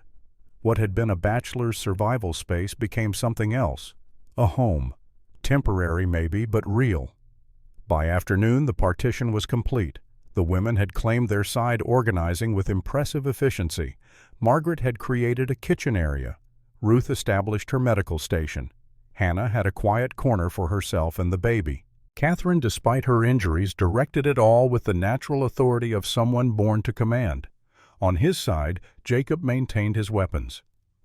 What had been a bachelor's survival space became something else, a home. Temporary maybe, but real. By afternoon the partition was complete. The women had claimed their side, organizing with impressive efficiency. Margaret had created a kitchen area. Ruth established her medical station. Hannah had a quiet corner for herself and the baby. Catherine, despite her injuries, directed it all with the natural authority of someone born to command. On his side, Jacob maintained his weapons.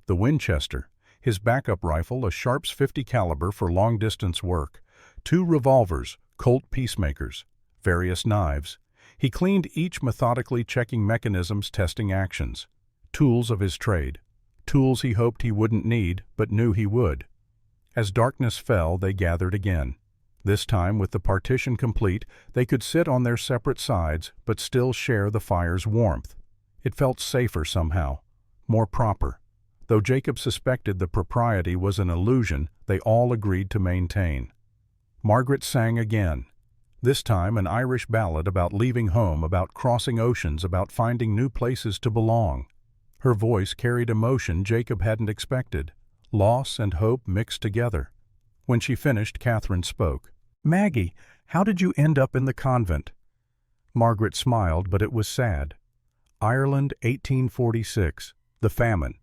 The Winchester, his backup rifle, a Sharps 50 caliber for long-distance work, 2 revolvers, Colt Peacemakers, various knives. He cleaned each, methodically checking mechanisms, testing actions. Tools of his trade. Tools he hoped he wouldn't need, but knew he would. As darkness fell, they gathered again. This time, with the partition complete, they could sit on their separate sides, but still share the fire's warmth. It felt safer somehow, more proper. Though Jacob suspected the propriety was an illusion they all agreed to maintain. Margaret sang again. This time an Irish ballad about leaving home, about crossing oceans, about finding new places to belong. Her voice carried emotion Jacob hadn't expected, loss and hope mixed together. When she finished, Catherine spoke. "Maggie, how did you end up in the convent?" Margaret smiled, but it was sad. Ireland, 1846. The famine.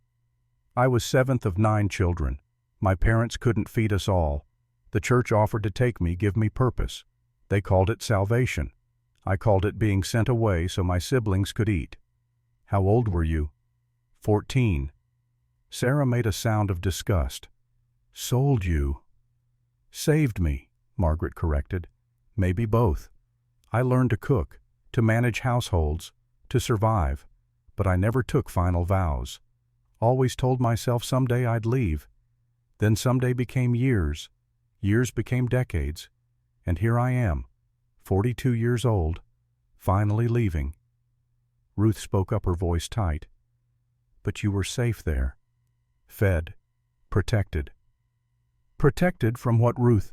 I was seventh of 9 children. My parents couldn't feed us all. The church offered to take me, give me purpose. They called it salvation. I called it being sent away so my siblings could eat. How old were you? 14. Sarah made a sound of disgust. Sold you. Saved me, Margaret corrected. Maybe both. I learned to cook, to manage households, to survive, but I never took final vows. Always told myself someday I'd leave. Then someday became years. Years became decades. And here I am, 42 years old, finally leaving. Ruth spoke up, her voice tight. But you were safe there. Fed. Protected. Protected from what, Ruth?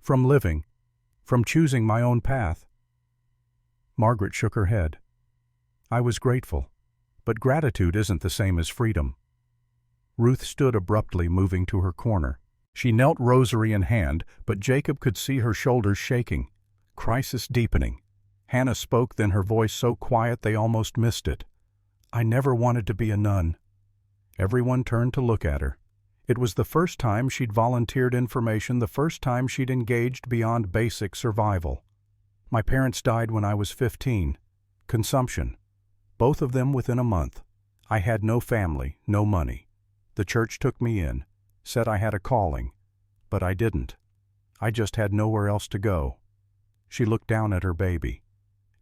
From living. From choosing my own path. Margaret shook her head. I was grateful, but gratitude isn't the same as freedom. Ruth stood abruptly, moving to her corner. She knelt, rosary in hand, but Jacob could see her shoulders shaking. Crisis deepening. Hannah spoke, then her voice so quiet they almost missed it. I never wanted to be a nun. Everyone turned to look at her. It was the first time she'd volunteered information, the first time she'd engaged beyond basic survival. My parents died when I was 15. Consumption. Both of them within a month. I had no family, no money. The church took me in, said I had a calling, but I didn't. I just had nowhere else to go. She looked down at her baby.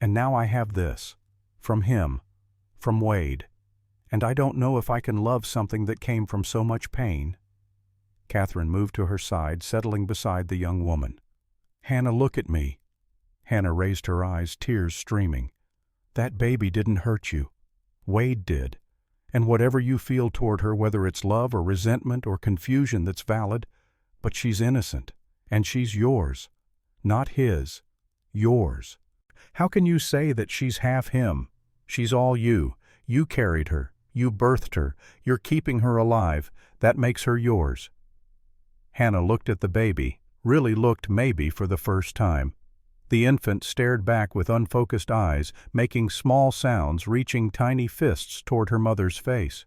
And now I have this. From him. From Wade. And I don't know if I can love something that came from so much pain. Catherine moved to her side, settling beside the young woman. Hannah, look at me. Hannah raised her eyes, tears streaming. That baby didn't hurt you. Wade did. And whatever you feel toward her, whether it's love or resentment or confusion, that's valid, but she's innocent, and she's yours. Not his. Yours. How can you say that she's half him? She's all you. You carried her. You birthed her. You're keeping her alive. That makes her yours. Hannah looked at the baby, really looked maybe for the first time. The infant stared back with unfocused eyes, making small sounds, reaching tiny fists toward her mother's face.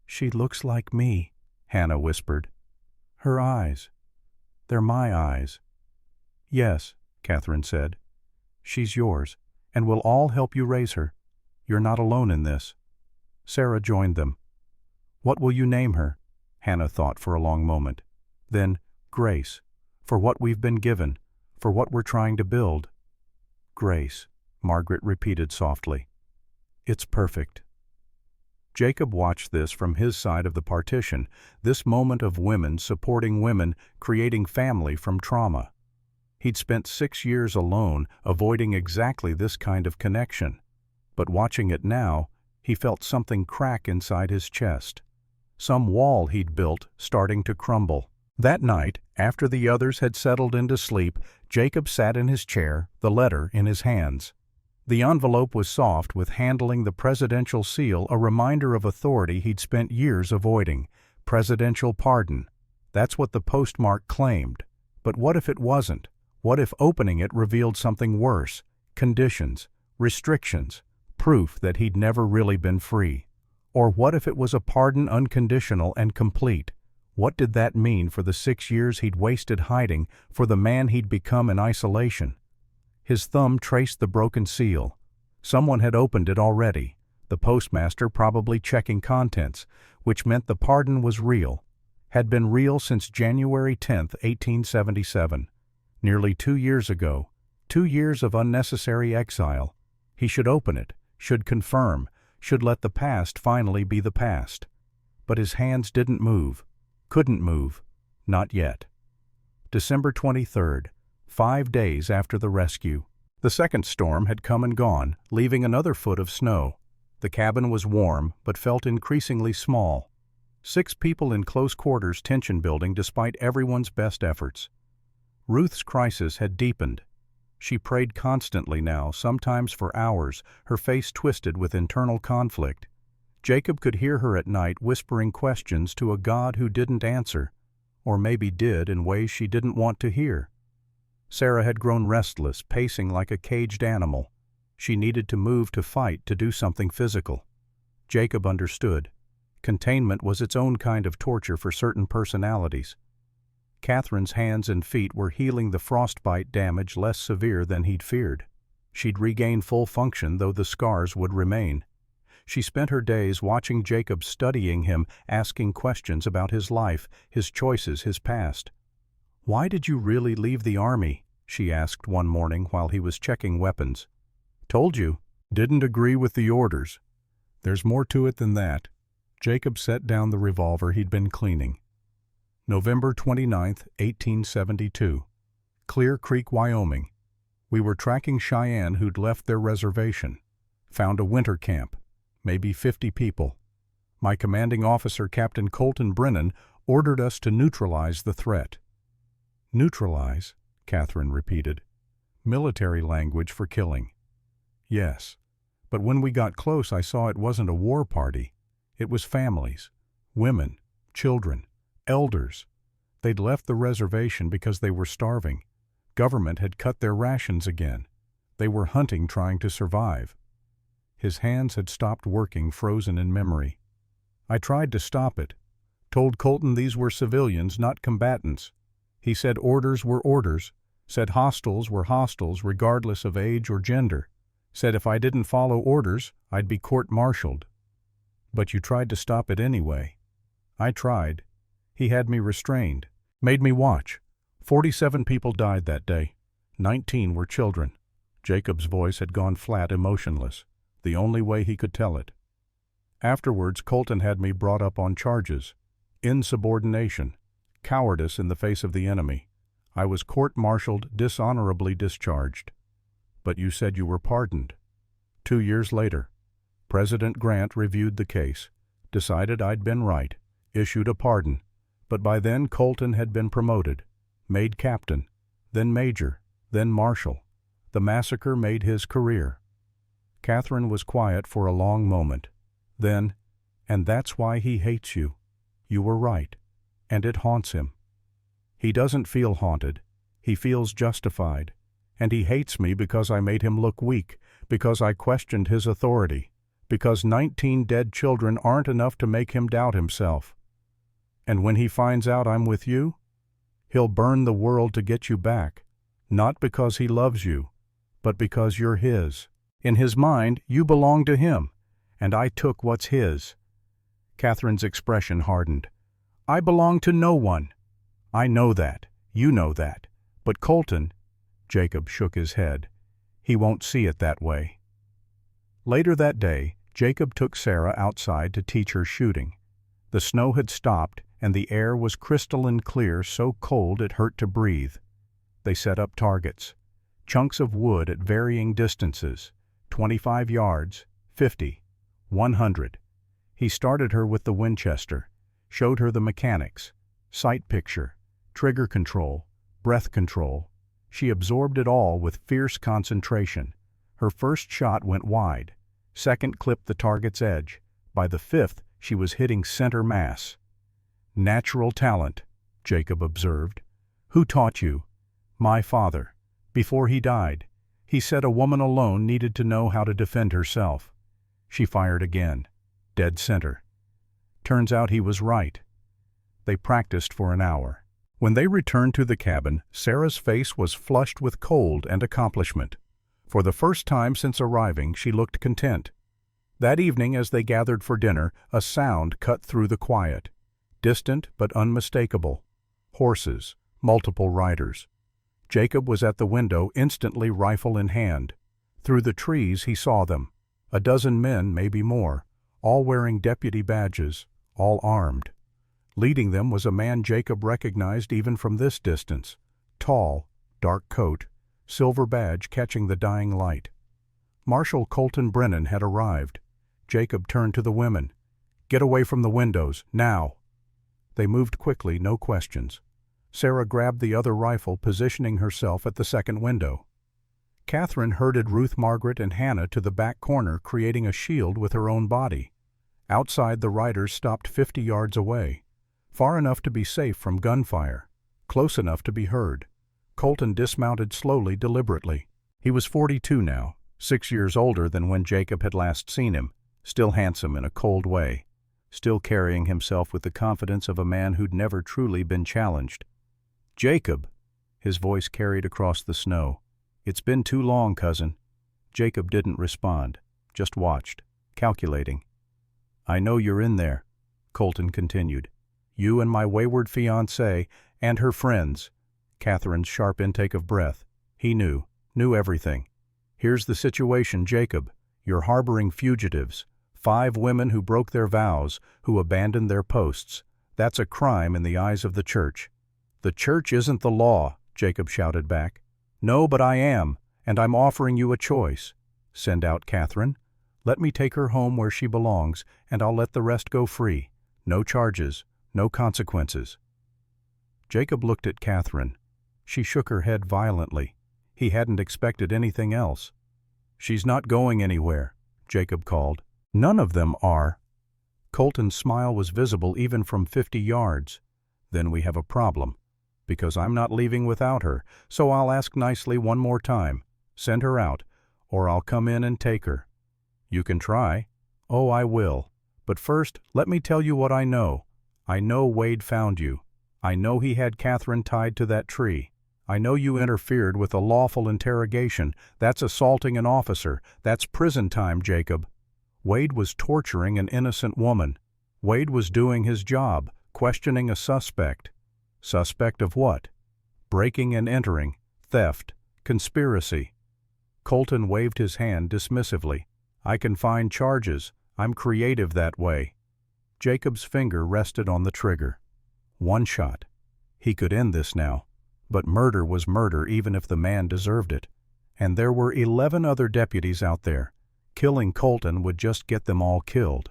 She looks like me, Hannah whispered. Her eyes. They're my eyes. Yes, Catherine said. She's yours, and we'll all help you raise her. You're not alone in this. Sarah joined them. What will you name her? Hannah thought for a long moment. Then, Grace, for what we've been given, for what we're trying to build. Grace, Margaret repeated softly. It's perfect. Jacob watched this from his side of the partition, this moment of women supporting women, creating family from trauma. He'd spent 6 years alone, avoiding exactly this kind of connection. But watching it now, he felt something crack inside his chest. Some wall he'd built starting to crumble. That night, after the others had settled into sleep, Jacob sat in his chair, the letter in his hands. The envelope was soft, with handling the presidential seal, a reminder of authority he'd spent years avoiding. Presidential pardon. That's what the postmark claimed. But what if it wasn't? What if opening it revealed something worse? Conditions, restrictions, proof that he'd never really been free. Or what if it was a pardon unconditional and complete? What did that mean for the 6 years he'd wasted hiding, for the man he'd become in isolation? His thumb traced the broken seal. Someone had opened it already, the postmaster probably checking contents, which meant the pardon was real, had been real since January 10, 1877. Nearly 2 years ago, 2 years of unnecessary exile. He should open it, should confirm, should let the past finally be the past. But his hands didn't move. Couldn't move. Not yet. December 23rd, 5 days after the rescue. The second storm had come and gone, leaving another foot of snow. The cabin was warm, but felt increasingly small. 6 people in close quarters, tension building despite everyone's best efforts. Ruth's crisis had deepened. She prayed constantly now, sometimes for hours, her face twisted with internal conflict. Jacob could hear her at night whispering questions to a God who didn't answer, or maybe did in ways she didn't want to hear. Sarah had grown restless, pacing like a caged animal. She needed to move, to fight, to do something physical. Jacob understood. Containment was its own kind of torture for certain personalities. Catherine's hands and feet were healing the frostbite damage less severe than he'd feared. She'd regain full function, though the scars would remain. She spent her days watching Jacob, studying him, asking questions about his life, his choices, his past. "Why did you really leave the army?" she asked one morning while he was checking weapons. "Told you. Didn't agree with the orders." "There's more to it than that." Jacob set down the revolver he'd been cleaning. November 29, 1872. Clear Creek, Wyoming. We were tracking Cheyenne who'd left their reservation. Found a winter camp, maybe 50 people. My commanding officer, Captain Colton Brennan, ordered us to neutralize the threat. "Neutralize?" Catherine repeated. "Military language for killing." "Yes, but when we got close I saw it wasn't a war party. It was families, women, children, elders. They'd left the reservation because they were starving. Government had cut their rations again. They were hunting, trying to survive." His hands had stopped working, frozen in memory. "I tried to stop it. Told Colton these were civilians, not combatants. He said orders were orders, said hostiles were hostiles regardless of age or gender. Said if I didn't follow orders, I'd be court-martialed." "But you tried to stop it anyway." "I tried. He had me restrained, made me watch. 47 people died that day. 19 were children." Jacob's voice had gone flat, emotionless, the only way he could tell it. "Afterwards, Colton had me brought up on charges. Insubordination, cowardice in the face of the enemy. I was court-martialed, dishonorably discharged." "But you said you were pardoned." 2 years later. President Grant reviewed the case, decided I'd been right, issued a pardon, but by then Colton had been promoted, made captain, then major, then marshal. The massacre made his career. Catherine was quiet for a long moment. Then, "And that's why he hates you. You were right, and it haunts him. He doesn't feel haunted. He feels justified. And he hates me because I made him look weak, because I questioned his authority, because 19 dead children aren't enough to make him doubt himself. And when he finds out I'm with you, he'll burn the world to get you back, not because he loves you, but because you're his. In his mind, you belong to him, and I took what's his." Catherine's expression hardened. "I belong to no one." "I know that. You know that. But Colton—" Jacob shook his head. "He won't see it that way." Later that day, Jacob took Sarah outside to teach her shooting. The snow had stopped, and the air was crystalline clear, so cold it hurt to breathe. They set up targets. Chunks of wood at varying distances, 25 yards, 50, 100. He started her with the Winchester, showed her the mechanics, sight picture, trigger control, breath control. She absorbed it all with fierce concentration. Her first shot went wide. Second clipped the target's edge. By the fifth, she was hitting center mass. "Natural talent," Jacob observed. "Who taught you?" "My father. Before he died. He said a woman alone needed to know how to defend herself." She fired again. Dead center. Turns out he was right. They practiced for an hour. When they returned to the cabin, Sarah's face was flushed with cold and accomplishment. For the first time since arriving, she looked content. That evening, as they gathered for dinner, a sound cut through the quiet. Distant but unmistakable. Horses, multiple riders. Jacob was at the window, instantly rifle in hand. Through the trees he saw them. A dozen men, maybe more, all wearing deputy badges, all armed. Leading them was a man Jacob recognized even from this distance. Tall, dark coat, silver badge catching the dying light. Marshal Colton Brennan had arrived. Jacob turned to the women. "Get away from the windows, now!" They moved quickly, no questions. Sarah grabbed the other rifle, positioning herself at the second window. Catherine herded Ruth Margaret and Hannah to the back corner, creating a shield with her own body. Outside, the riders stopped 50 yards away, far enough to be safe from gunfire, close enough to be heard. Colton dismounted slowly, deliberately. He was 42 now, 6 years older than when Jacob had last seen him, still handsome in a cold way, still carrying himself with the confidence of a man who'd never truly been challenged. "Jacob!" His voice carried across the snow. "It's been too long, cousin." Jacob didn't respond, just watched, calculating. "I know you're in there," Colton continued. "You and my wayward fiancée and her friends." Catherine's sharp intake of breath. He knew everything. "Here's the situation, Jacob. You're harboring fugitives, 5 women who broke their vows, who abandoned their posts. That's a crime in the eyes of the church." "The church isn't the law," Jacob shouted back. "No, but I am, and I'm offering you a choice. Send out Catherine. Let me take her home where she belongs, and I'll let the rest go free. No charges, no consequences." Jacob looked at Catherine. She shook her head violently. He hadn't expected anything else. "She's not going anywhere," Jacob called. "None of them are." Colton's smile was visible even from 50 yards. "Then we have a problem, because I'm not leaving without her, so I'll ask nicely one more time. Send her out, or I'll come in and take her." "You can try." "Oh, I will. But first, let me tell you what I know. I know Wade found you. I know he had Catherine tied to that tree. I know you interfered with a lawful interrogation. That's assaulting an officer. That's prison time, Jacob. Wade was torturing an innocent woman. Wade was doing his job, questioning a suspect. Suspect of what? Breaking and entering, theft, conspiracy." Colton waved his hand dismissively. "I can find charges. I'm creative that way." Jacob's finger rested on the trigger. One shot. He could end this now. But murder was murder even if the man deserved it. And there were 11 other deputies out there. Killing Colton would just get them all killed.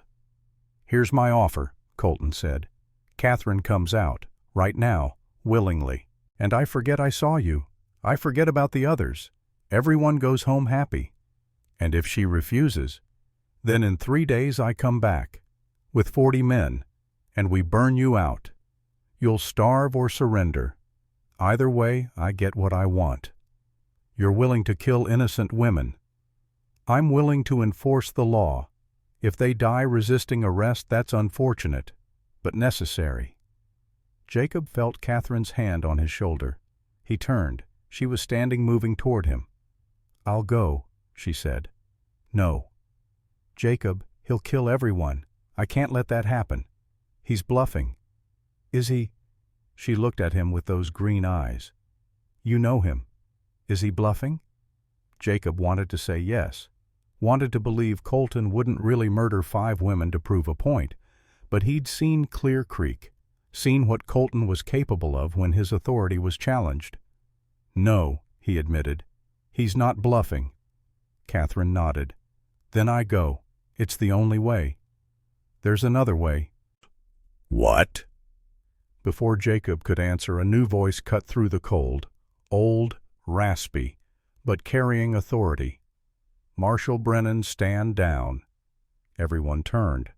"Here's my offer," Colton said. "Catherine comes out, right now, willingly. And I forget I saw you. I forget about the others. Everyone goes home happy. And if she refuses, then in 3 days I come back, with 40 men, and we burn you out. You'll starve or surrender. Either way, I get what I want. You're willing to kill innocent women. I'm willing to enforce the law. If they die resisting arrest, that's unfortunate, but necessary." Jacob felt Catherine's hand on his shoulder. He turned. She was standing, moving toward him. "I'll go," she said. "No." "Jacob, he'll kill everyone. I can't let that happen. He's bluffing." "Is he?" She looked at him with those green eyes. "You know him. Is he bluffing?" Jacob wanted to say yes, wanted to believe Colton wouldn't really murder 5 women to prove a point, but he'd seen Clear Creek, seen what Colton was capable of when his authority was challenged. "No," he admitted. "He's not bluffing." Catherine nodded. "Then I go. It's the only way." "There's another way." "What?" Before Jacob could answer, a new voice cut through the cold, old, raspy, but carrying authority. "Marshal Brennan, stand down." Everyone turned.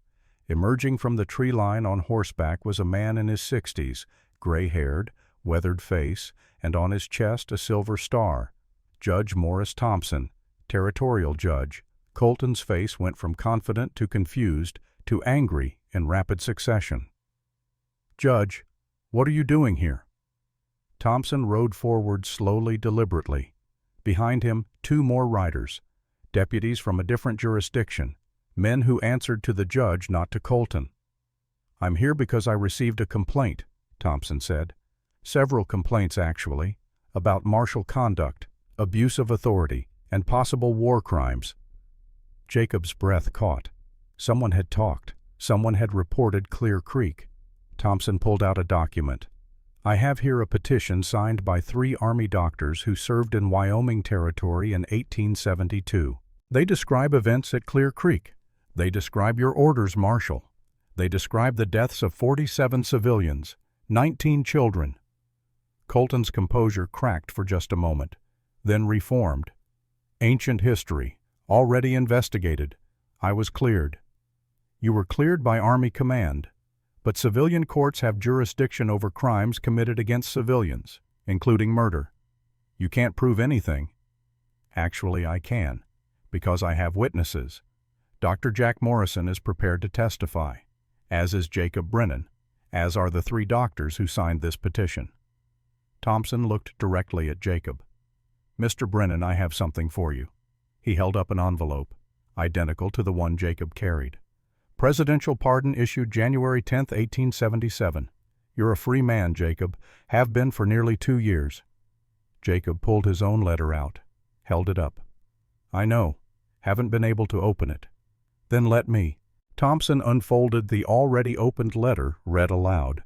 Emerging from the tree line on horseback was a man in his 60s, gray-haired, weathered face, and on his chest a silver star. Judge Morris Thompson, territorial judge. Colton's face went from confident to confused to angry in rapid succession. "Judge, what are you doing here?" Thompson rode forward slowly, deliberately. Behind him, 2 more riders, deputies from a different jurisdiction, men who answered to the judge, not to Colton. "I'm here because I received a complaint," Thompson said. "Several complaints, actually, about martial conduct, abuse of authority, and possible war crimes." Jacob's breath caught. Someone had talked. Someone had reported Clear Creek. Thompson pulled out a document. "I have here a petition signed by 3 Army doctors who served in Wyoming Territory in 1872. They describe events at Clear Creek. They describe your orders, Marshal. They describe the deaths of 47 civilians, 19 children. Colton's composure cracked for just a moment, then reformed. Ancient history, already investigated. I was cleared. You were cleared by Army command, but civilian courts have jurisdiction over crimes committed against civilians, including murder. You can't prove anything. Actually, I can, because I have witnesses. Dr. Jack Morrison is prepared to testify, as is Jacob Brennan, as are the 3 doctors who signed this petition. Thompson looked directly at Jacob. Mr. Brennan, I have something for you. He held up an envelope, identical to the one Jacob carried. Presidential pardon issued January 10, 1877. You're a free man, Jacob. Have been for nearly 2 years. Jacob pulled his own letter out, held it up. I know. Haven't been able to open it. Then let me. Thompson unfolded the already opened letter, read aloud.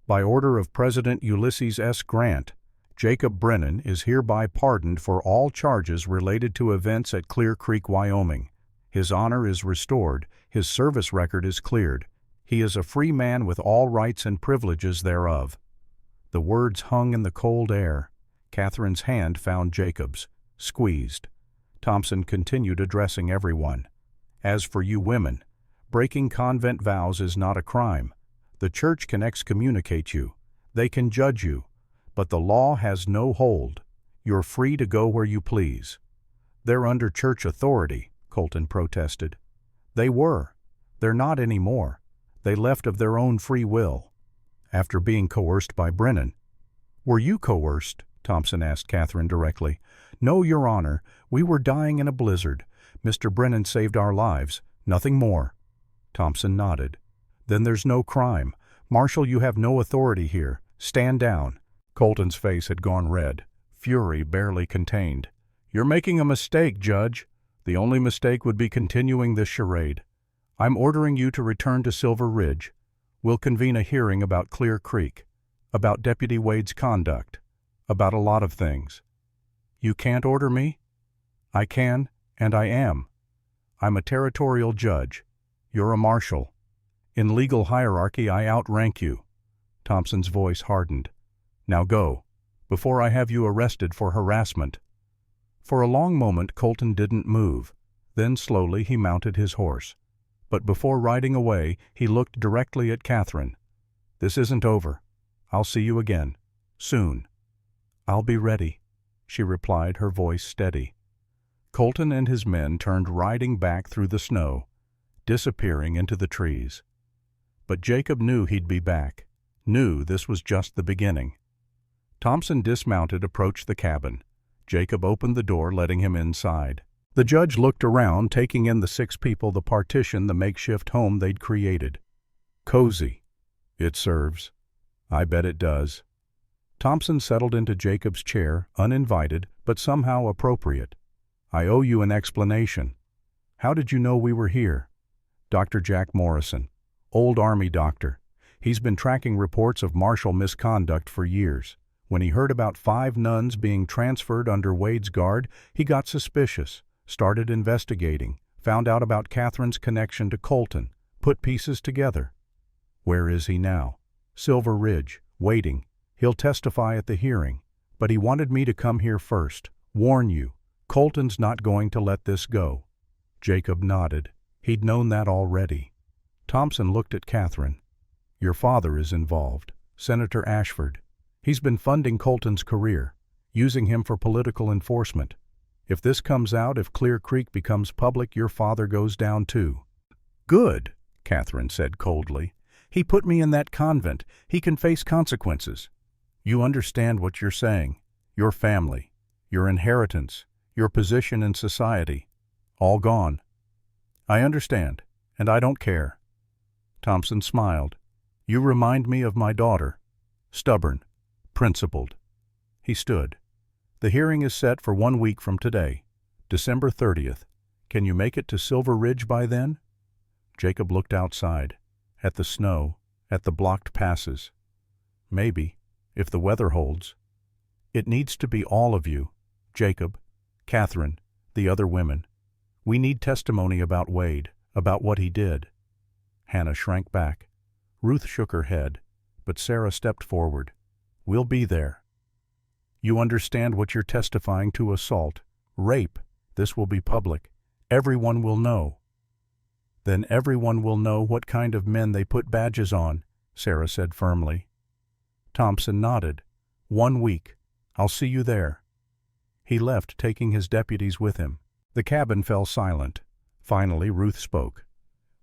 By order of President Ulysses S. Grant, Jacob Brennan is hereby pardoned for all charges related to events at Clear Creek, Wyoming. His honor is restored, his service record is cleared. He is a free man with all rights and privileges thereof. The words hung in the cold air. Catherine's hand found Jacob's, squeezed. Thompson continued addressing everyone. As for you women, breaking convent vows is not a crime. The church can excommunicate you. They can judge you. But the law has no hold. You're free to go where you please. They're under church authority, Colton protested. They were. They're not anymore. They left of their own free will, after being coerced by Brennan. Were you coerced? Thompson asked Catherine directly. No, Your Honor. We were dying in a blizzard. Mr. Brennan saved our lives. Nothing more. Thompson nodded. Then there's no crime. Marshal, you have no authority here. Stand down. Colton's face had gone red, fury barely contained. You're making a mistake, Judge. The only mistake would be continuing this charade. I'm ordering you to return to Silver Ridge. We'll convene a hearing about Clear Creek, about Deputy Wade's conduct, about a lot of things. You can't order me? I can, and I am. I'm a territorial judge. You're a marshal. In legal hierarchy, I outrank you. Thompson's voice hardened. Now go, before I have you arrested for harassment. For a long moment Colton didn't move. Then slowly he mounted his horse. But before riding away, he looked directly at Catherine. This isn't over. I'll see you again. Soon. I'll be ready, she replied, her voice steady. Colton and his men turned riding back through the snow, disappearing into the trees. But Jacob knew he'd be back, knew this was just the beginning. Thompson dismounted, approached the cabin. Jacob opened the door, letting him inside. The judge looked around, taking in the 6 people, the partition, the makeshift home they'd created. Cozy. It serves. I bet it does. Thompson settled into Jacob's chair, uninvited, but somehow appropriate. I owe you an explanation. How did you know we were here? Dr. Jack Morrison, old Army doctor. He's been tracking reports of martial misconduct for years. When he heard about 5 nuns being transferred under Wade's guard, he got suspicious, started investigating, found out about Catherine's connection to Colton, put pieces together. Where is he now? Silver Ridge, waiting. He'll testify at the hearing, but he wanted me to come here first, warn you. Colton's not going to let this go. Jacob nodded. He'd known that already. Thompson looked at Catherine. Your father is involved, Senator Ashford. He's been funding Colton's career, using him for political enforcement. If this comes out, if Clear Creek becomes public, your father goes down too. Good, Catherine said coldly. He put me in that convent. He can face consequences. You understand what you're saying. Your family, your inheritance, your position in society, all gone. I understand, and I don't care. Thompson smiled. You remind me of my daughter. Stubborn, principled. He stood. The hearing is set for 1 week from today, December 30th. Can you make it to Silver Ridge by then? Jacob looked outside, at the snow, at the blocked passes. Maybe, if the weather holds. It needs to be all of you, Jacob, Catherine, the other women. We need testimony about Wade, About what he did. Hannah shrank back. Ruth shook her head, but Sarah stepped forward. We'll be there. You understand what you're testifying to: assault, rape. This will be public. Everyone will know. Then everyone will know what kind of men they put badges on, Sarah said firmly. Thompson nodded. 1 week. I'll see you there. He left, taking his deputies with him. The cabin fell silent. Finally, Ruth spoke.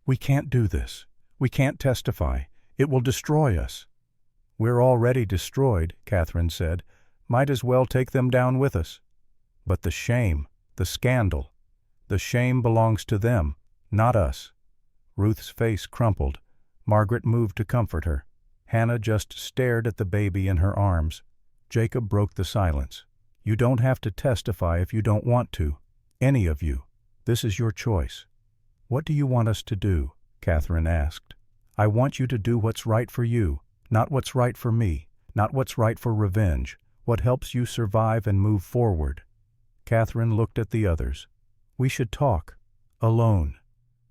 We can't do this. We can't testify. It will destroy us. We're already destroyed, Catherine said. Might as well take them down with us. But the shame, the scandal, the shame belongs to them, not us. Ruth's face crumpled. Margaret moved to comfort her. Hannah just stared at the baby in her arms. Jacob broke the silence. You don't have to testify if you don't want to. Any of you. This is your choice. What do you want us to do? Catherine asked. I want you to do what's right for you, not what's right for me, not what's right for revenge, what helps you survive and move forward. Catherine looked at the others. We should talk. Alone.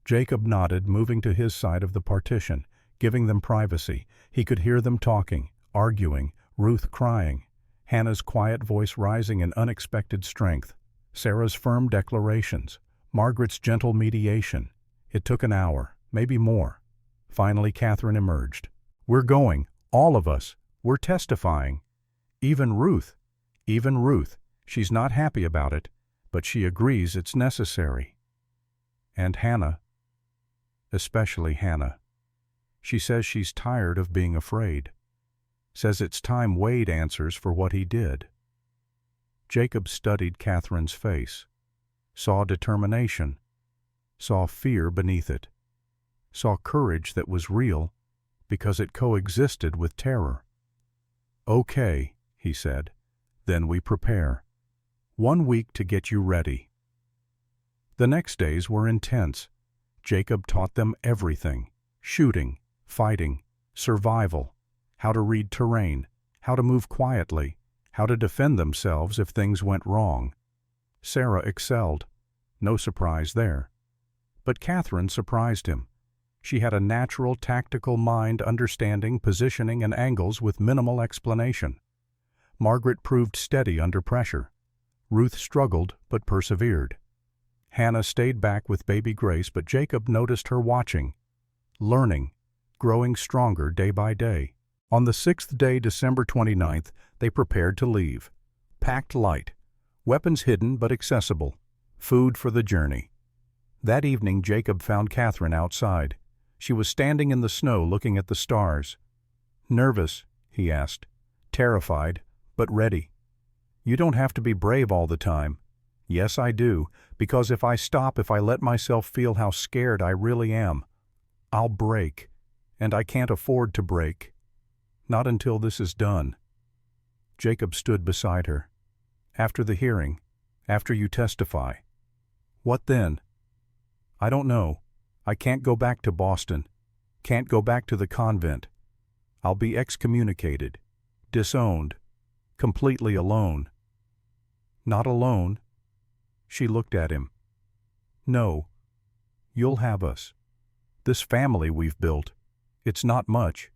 Jacob nodded, moving to his side of the partition, giving them privacy. He could hear them talking, arguing, Ruth crying, Hannah's quiet voice rising in unexpected strength, Sarah's firm declarations, Margaret's gentle mediation. It took an hour, maybe more. Finally, Catherine emerged. We're going, all of us. We're testifying. Even Ruth. She's not happy about it, but she agrees it's necessary. And Hannah. Especially Hannah. She says she's tired of being afraid. Says it's time Wade answers for what he did. Jacob studied Catherine's face, saw determination, saw fear beneath it, saw courage that was real because it coexisted with terror. Okay, he said, then we prepare. 1 week to get you ready. The next days were intense. Jacob taught them everything: shooting, fighting, survival, how to read terrain, how to move quietly, how to defend themselves if things went wrong. Sarah excelled. No surprise there. But Catherine surprised him. She had a natural tactical mind, understanding positioning and angles with minimal explanation. Margaret proved steady under pressure. Ruth struggled but persevered. Hannah stayed back with baby Grace, but Jacob noticed her watching, learning, growing stronger day by day. On the 6th day, December 29th, they prepared to leave. Packed light, weapons hidden but accessible, food for the journey. That evening, Jacob found Catherine outside. She was standing in the snow looking at the stars. Nervous, he asked. Terrified, but ready. You don't have to be brave all the time. Yes, I do, because if I stop, if I let myself feel how scared I really am, I'll break, and I can't afford to break. Not until this is done. Jacob stood beside her. After the hearing, after you testify. What then? I don't know. I can't go back to Boston. Can't go back to the convent. I'll be excommunicated, disowned, completely alone. Not alone. She looked at him. No. You'll have us. This family we've built. It's not much,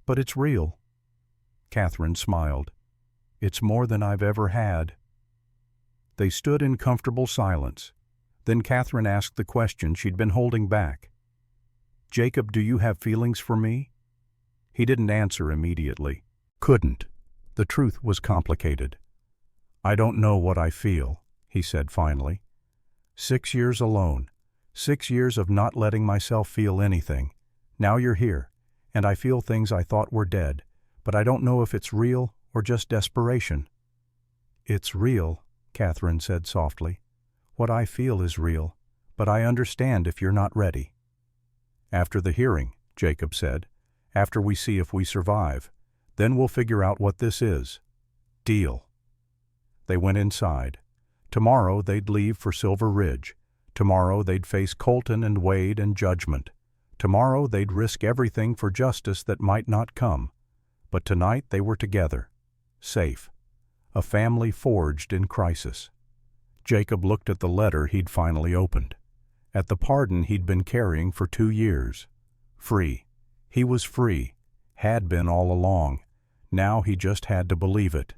but it's real. Catherine smiled. It's more than I've ever had. They stood in comfortable silence. Then Catherine asked the question she'd been holding back. Jacob, do you have feelings for me? He didn't answer immediately. Couldn't. The truth was complicated. I don't know what I feel, he said finally. 6 years alone. 6 years of not letting myself feel anything. Now you're here, and I feel things I thought were dead, but I don't know if it's real or just desperation. It's real, Catherine said softly. What I feel is real, but I understand if you're not ready. After the hearing, Jacob said, after we see if we survive, then we'll figure out what this is. Deal. They went inside. Tomorrow they'd leave for Silver Ridge. Tomorrow they'd face Colton and Wade and judgment. Tomorrow they'd risk everything for justice that might not come. But tonight they were together, safe, a family forged in crisis. Jacob looked at the letter he'd finally opened. at the pardon he'd been carrying for 2 years. Free. He was free. Had been all along. Now he just had to believe it.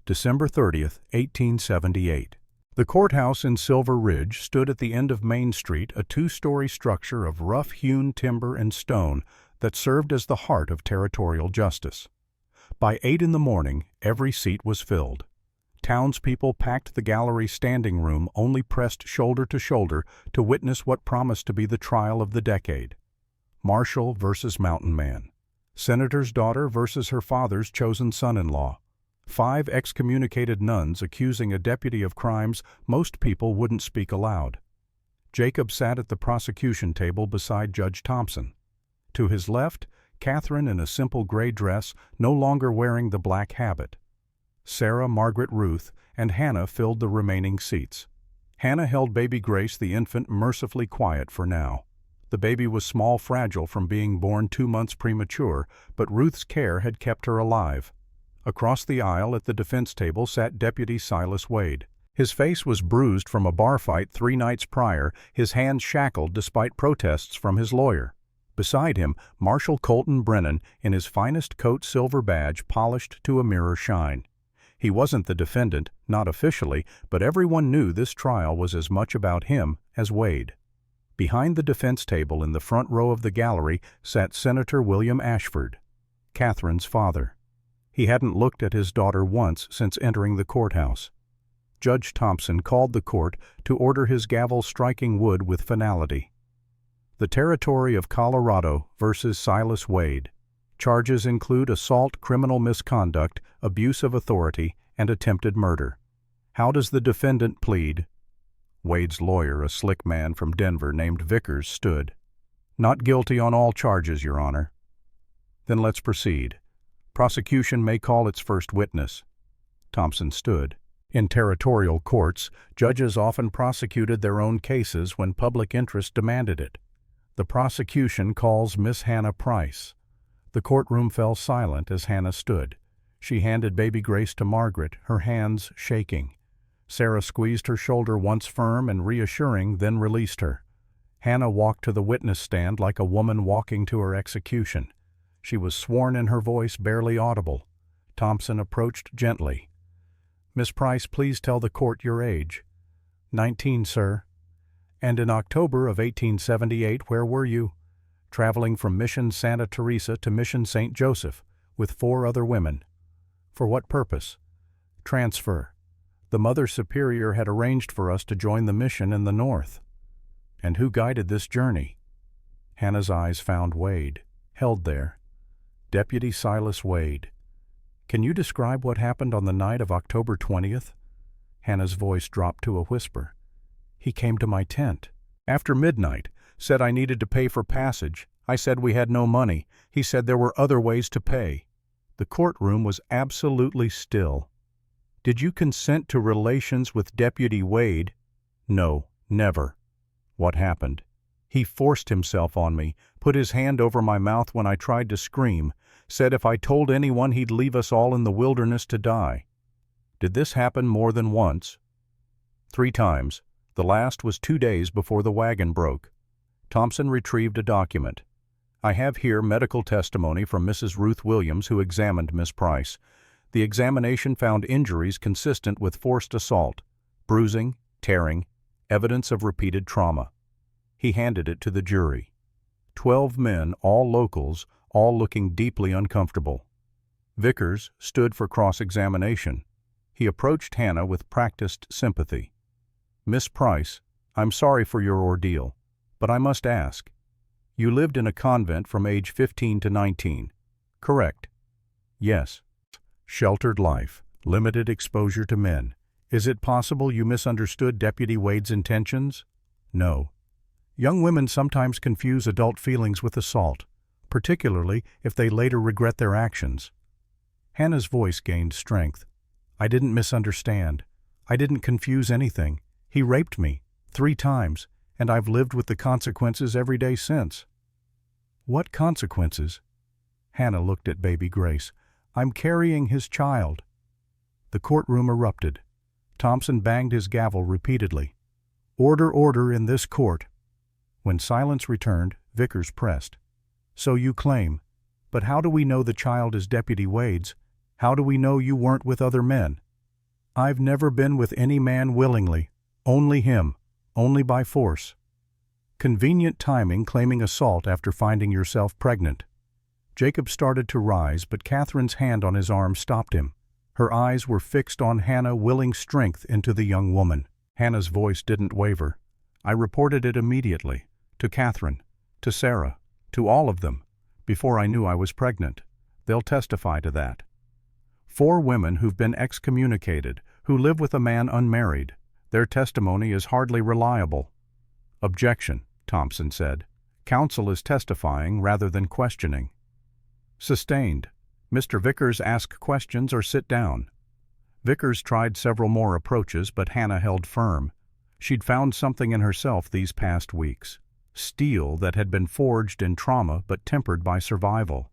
December 30th, 1878. The courthouse in Silver Ridge stood at the end of Main Street, a 2-story structure of rough-hewn timber and stone that served as the heart of territorial justice. By 8 in the morning, every seat was filled. Townspeople packed the gallery standing room, only pressed shoulder to shoulder to witness what promised to be the trial of the decade. Marshall versus Mountain Man. Senator's daughter versus her father's chosen son-in-law. 5 excommunicated nuns accusing a deputy of crimes most people wouldn't speak aloud. Jacob sat at the prosecution table beside Judge Thompson. To his left, Catherine in a simple gray dress, no longer wearing the black habit. Sarah, Margaret, Ruth, and Hannah filled the remaining seats. Hannah held baby Grace, the infant, mercifully quiet for now. The baby was small, fragile from being born 2 months premature, but Ruth's care had kept her alive. Across the aisle at the defense table sat Deputy Silas Wade. His face was bruised from a bar fight 3 nights prior, his hands shackled despite protests from his lawyer. Beside him, Marshal Colton Brennan, in his finest coat, silver badge polished to a mirror shine. He wasn't the defendant, not officially, but everyone knew this trial was as much about him as Wade. Behind the defense table in the front row of the gallery sat Senator William Ashford, Catherine's father. He hadn't looked at his daughter once since entering the courthouse. Judge Thompson called the court to order his gavel striking wood with finality. The territory of Colorado versus Silas Wade. Charges include assault, criminal misconduct, abuse of authority, and attempted murder. How does the defendant plead? Wade's lawyer, a slick man from Denver named Vickers, stood. Not guilty on all charges, Your Honor. Then let's proceed. Prosecution may call its first witness. Thompson stood. In territorial courts, judges often prosecuted their own cases when public interest demanded it. The prosecution calls Miss Hannah Price. The courtroom fell silent as Hannah stood. She handed baby Grace to Margaret, her hands shaking. Sarah squeezed her shoulder once firm and reassuring, then released her. Hannah walked to the witness stand like a woman walking to her execution. She was sworn in, her voice barely audible. Thompson approached gently. Miss Price, please tell the court your age. 19, sir. And in October of 1878, where were you? Traveling from Mission Santa Teresa to Mission St. Joseph, with 4 other women. For what purpose? Transfer. The Mother Superior had arranged for us to join the mission in the north. And who guided this journey? Hannah's eyes found Wade, held there. Deputy Silas Wade. Can you describe what happened on the night of October 20th? Hannah's voice dropped to a whisper. He came to my tent. After midnight, said I needed to pay for passage. I said we had no money. He said there were other ways to pay. The courtroom was absolutely still. Did you consent to relations with Deputy Wade? No, never. What happened? He forced himself on me, put his hand over my mouth when I tried to scream, said if I told anyone he'd leave us all in the wilderness to die. Did this happen more than once? 3 times. The last was 2 days before the wagon broke. Thompson retrieved a document. I have here medical testimony from Mrs. Ruth Williams, who examined Miss Price. The examination found injuries consistent with forced assault, bruising, tearing, evidence of repeated trauma. He handed it to the jury. 12 men, all locals, all looking deeply uncomfortable. Vickers stood for cross-examination. He approached Hannah with practiced sympathy. Miss Price, I'm sorry for your ordeal, but I must ask. You lived in a convent from age 15 to 19, correct? Yes. Sheltered life, limited exposure to men. Is it possible you misunderstood Deputy Wade's intentions? No. Young women sometimes confuse adult feelings with assault, particularly if they later regret their actions. Hannah's voice gained strength. I didn't misunderstand. I didn't confuse anything. He raped me 3 times, and I've lived with the consequences every day since. What consequences? Hannah looked at baby Grace. I'm carrying his child. The courtroom erupted. Thompson banged his gavel repeatedly. Order, order in this court. When silence returned, Vickers pressed. So you claim. But how do we know the child is Deputy Wade's? How do we know you weren't with other men? I've never been with any man willingly. Only him. Only by force. Convenient timing claiming assault after finding yourself pregnant. Jacob started to rise, but Catherine's hand on his arm stopped him. Her eyes were fixed on Hannah, willing strength into the young woman. Hannah's voice didn't waver. I reported it immediately. To Catherine. To Sarah. To all of them. Before I knew I was pregnant. They'll testify to that. 4 women who've been excommunicated, who live with a man unmarried. Their testimony is hardly reliable. Objection, Thompson said. Counsel is testifying rather than questioning. Sustained. Mr. Vickers, ask questions or sit down. Vickers tried several more approaches, but Hannah held firm. She'd found something in herself these past weeks. Steel that had been forged in trauma but tempered by survival.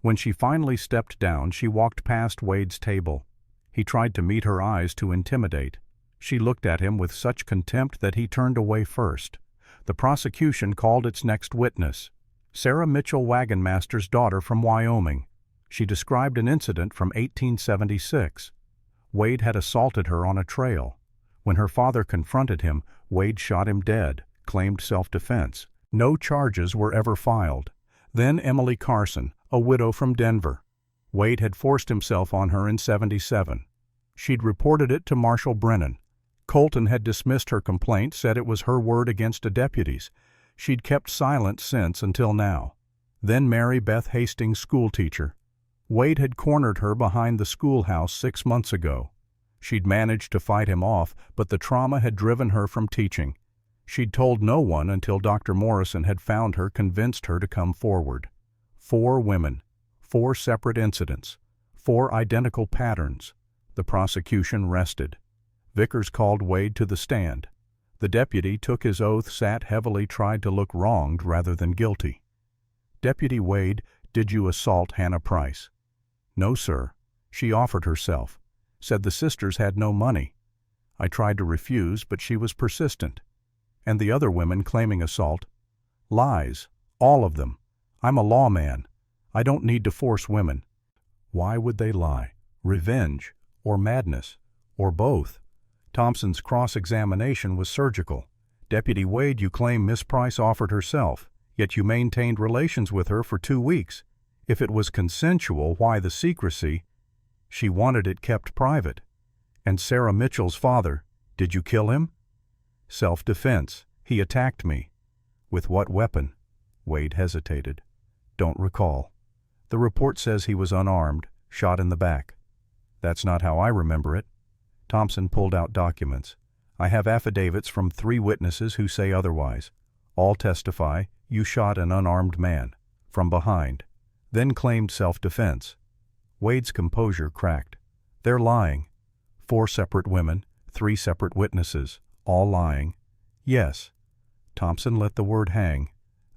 When she finally stepped down, she walked past Wade's table. He tried to meet her eyes to intimidate. She looked at him with such contempt that he turned away first. The prosecution called its next witness, Sarah Mitchell Wagonmaster's daughter from Wyoming. She described an incident from 1876. Wade had assaulted her on a trail. When her father confronted him, Wade shot him dead, claimed self-defense. No charges were ever filed. Then Emily Carson, a widow from Denver. Wade had forced himself on her in 77. She'd reported it to Marshal Brennan. Colton had dismissed her complaint, said it was her word against a deputy's. She'd kept silent since until now. Then Mary Beth Hastings, schoolteacher. Wade had cornered her behind the schoolhouse 6 months ago. She'd managed to fight him off, but the trauma had driven her from teaching. She'd told no one until Dr. Morrison had found her, convinced her to come forward. 4 women, 4 separate incidents, 4 identical patterns. The prosecution rested. Vickers called Wade to the stand. The deputy took his oath, sat heavily, tried to look wronged rather than guilty. Deputy Wade, did you assault Hannah Price? No, sir. She offered herself. Said the sisters had no money. I tried to refuse, but she was persistent. And the other women claiming assault? Lies. All of them. I'm a lawman. I don't need to force women. Why would they lie? Revenge? Or madness? Or both? Thompson's cross-examination was surgical. Deputy Wade, you claim Miss Price offered herself, yet you maintained relations with her for 2 weeks. If it was consensual, why the secrecy? She wanted it kept private. And Sarah Mitchell's father, did you kill him? Self-defense. He attacked me. With what weapon? Wade hesitated. Don't recall. The report says he was unarmed, shot in the back. That's not how I remember it. Thompson pulled out documents. I have affidavits from 3 witnesses who say otherwise. All testify you shot an unarmed man, from behind, then claimed self-defense. Wade's composure cracked. They're lying. 4 separate women, 3 separate witnesses, all lying. Yes. Thompson let the word hang,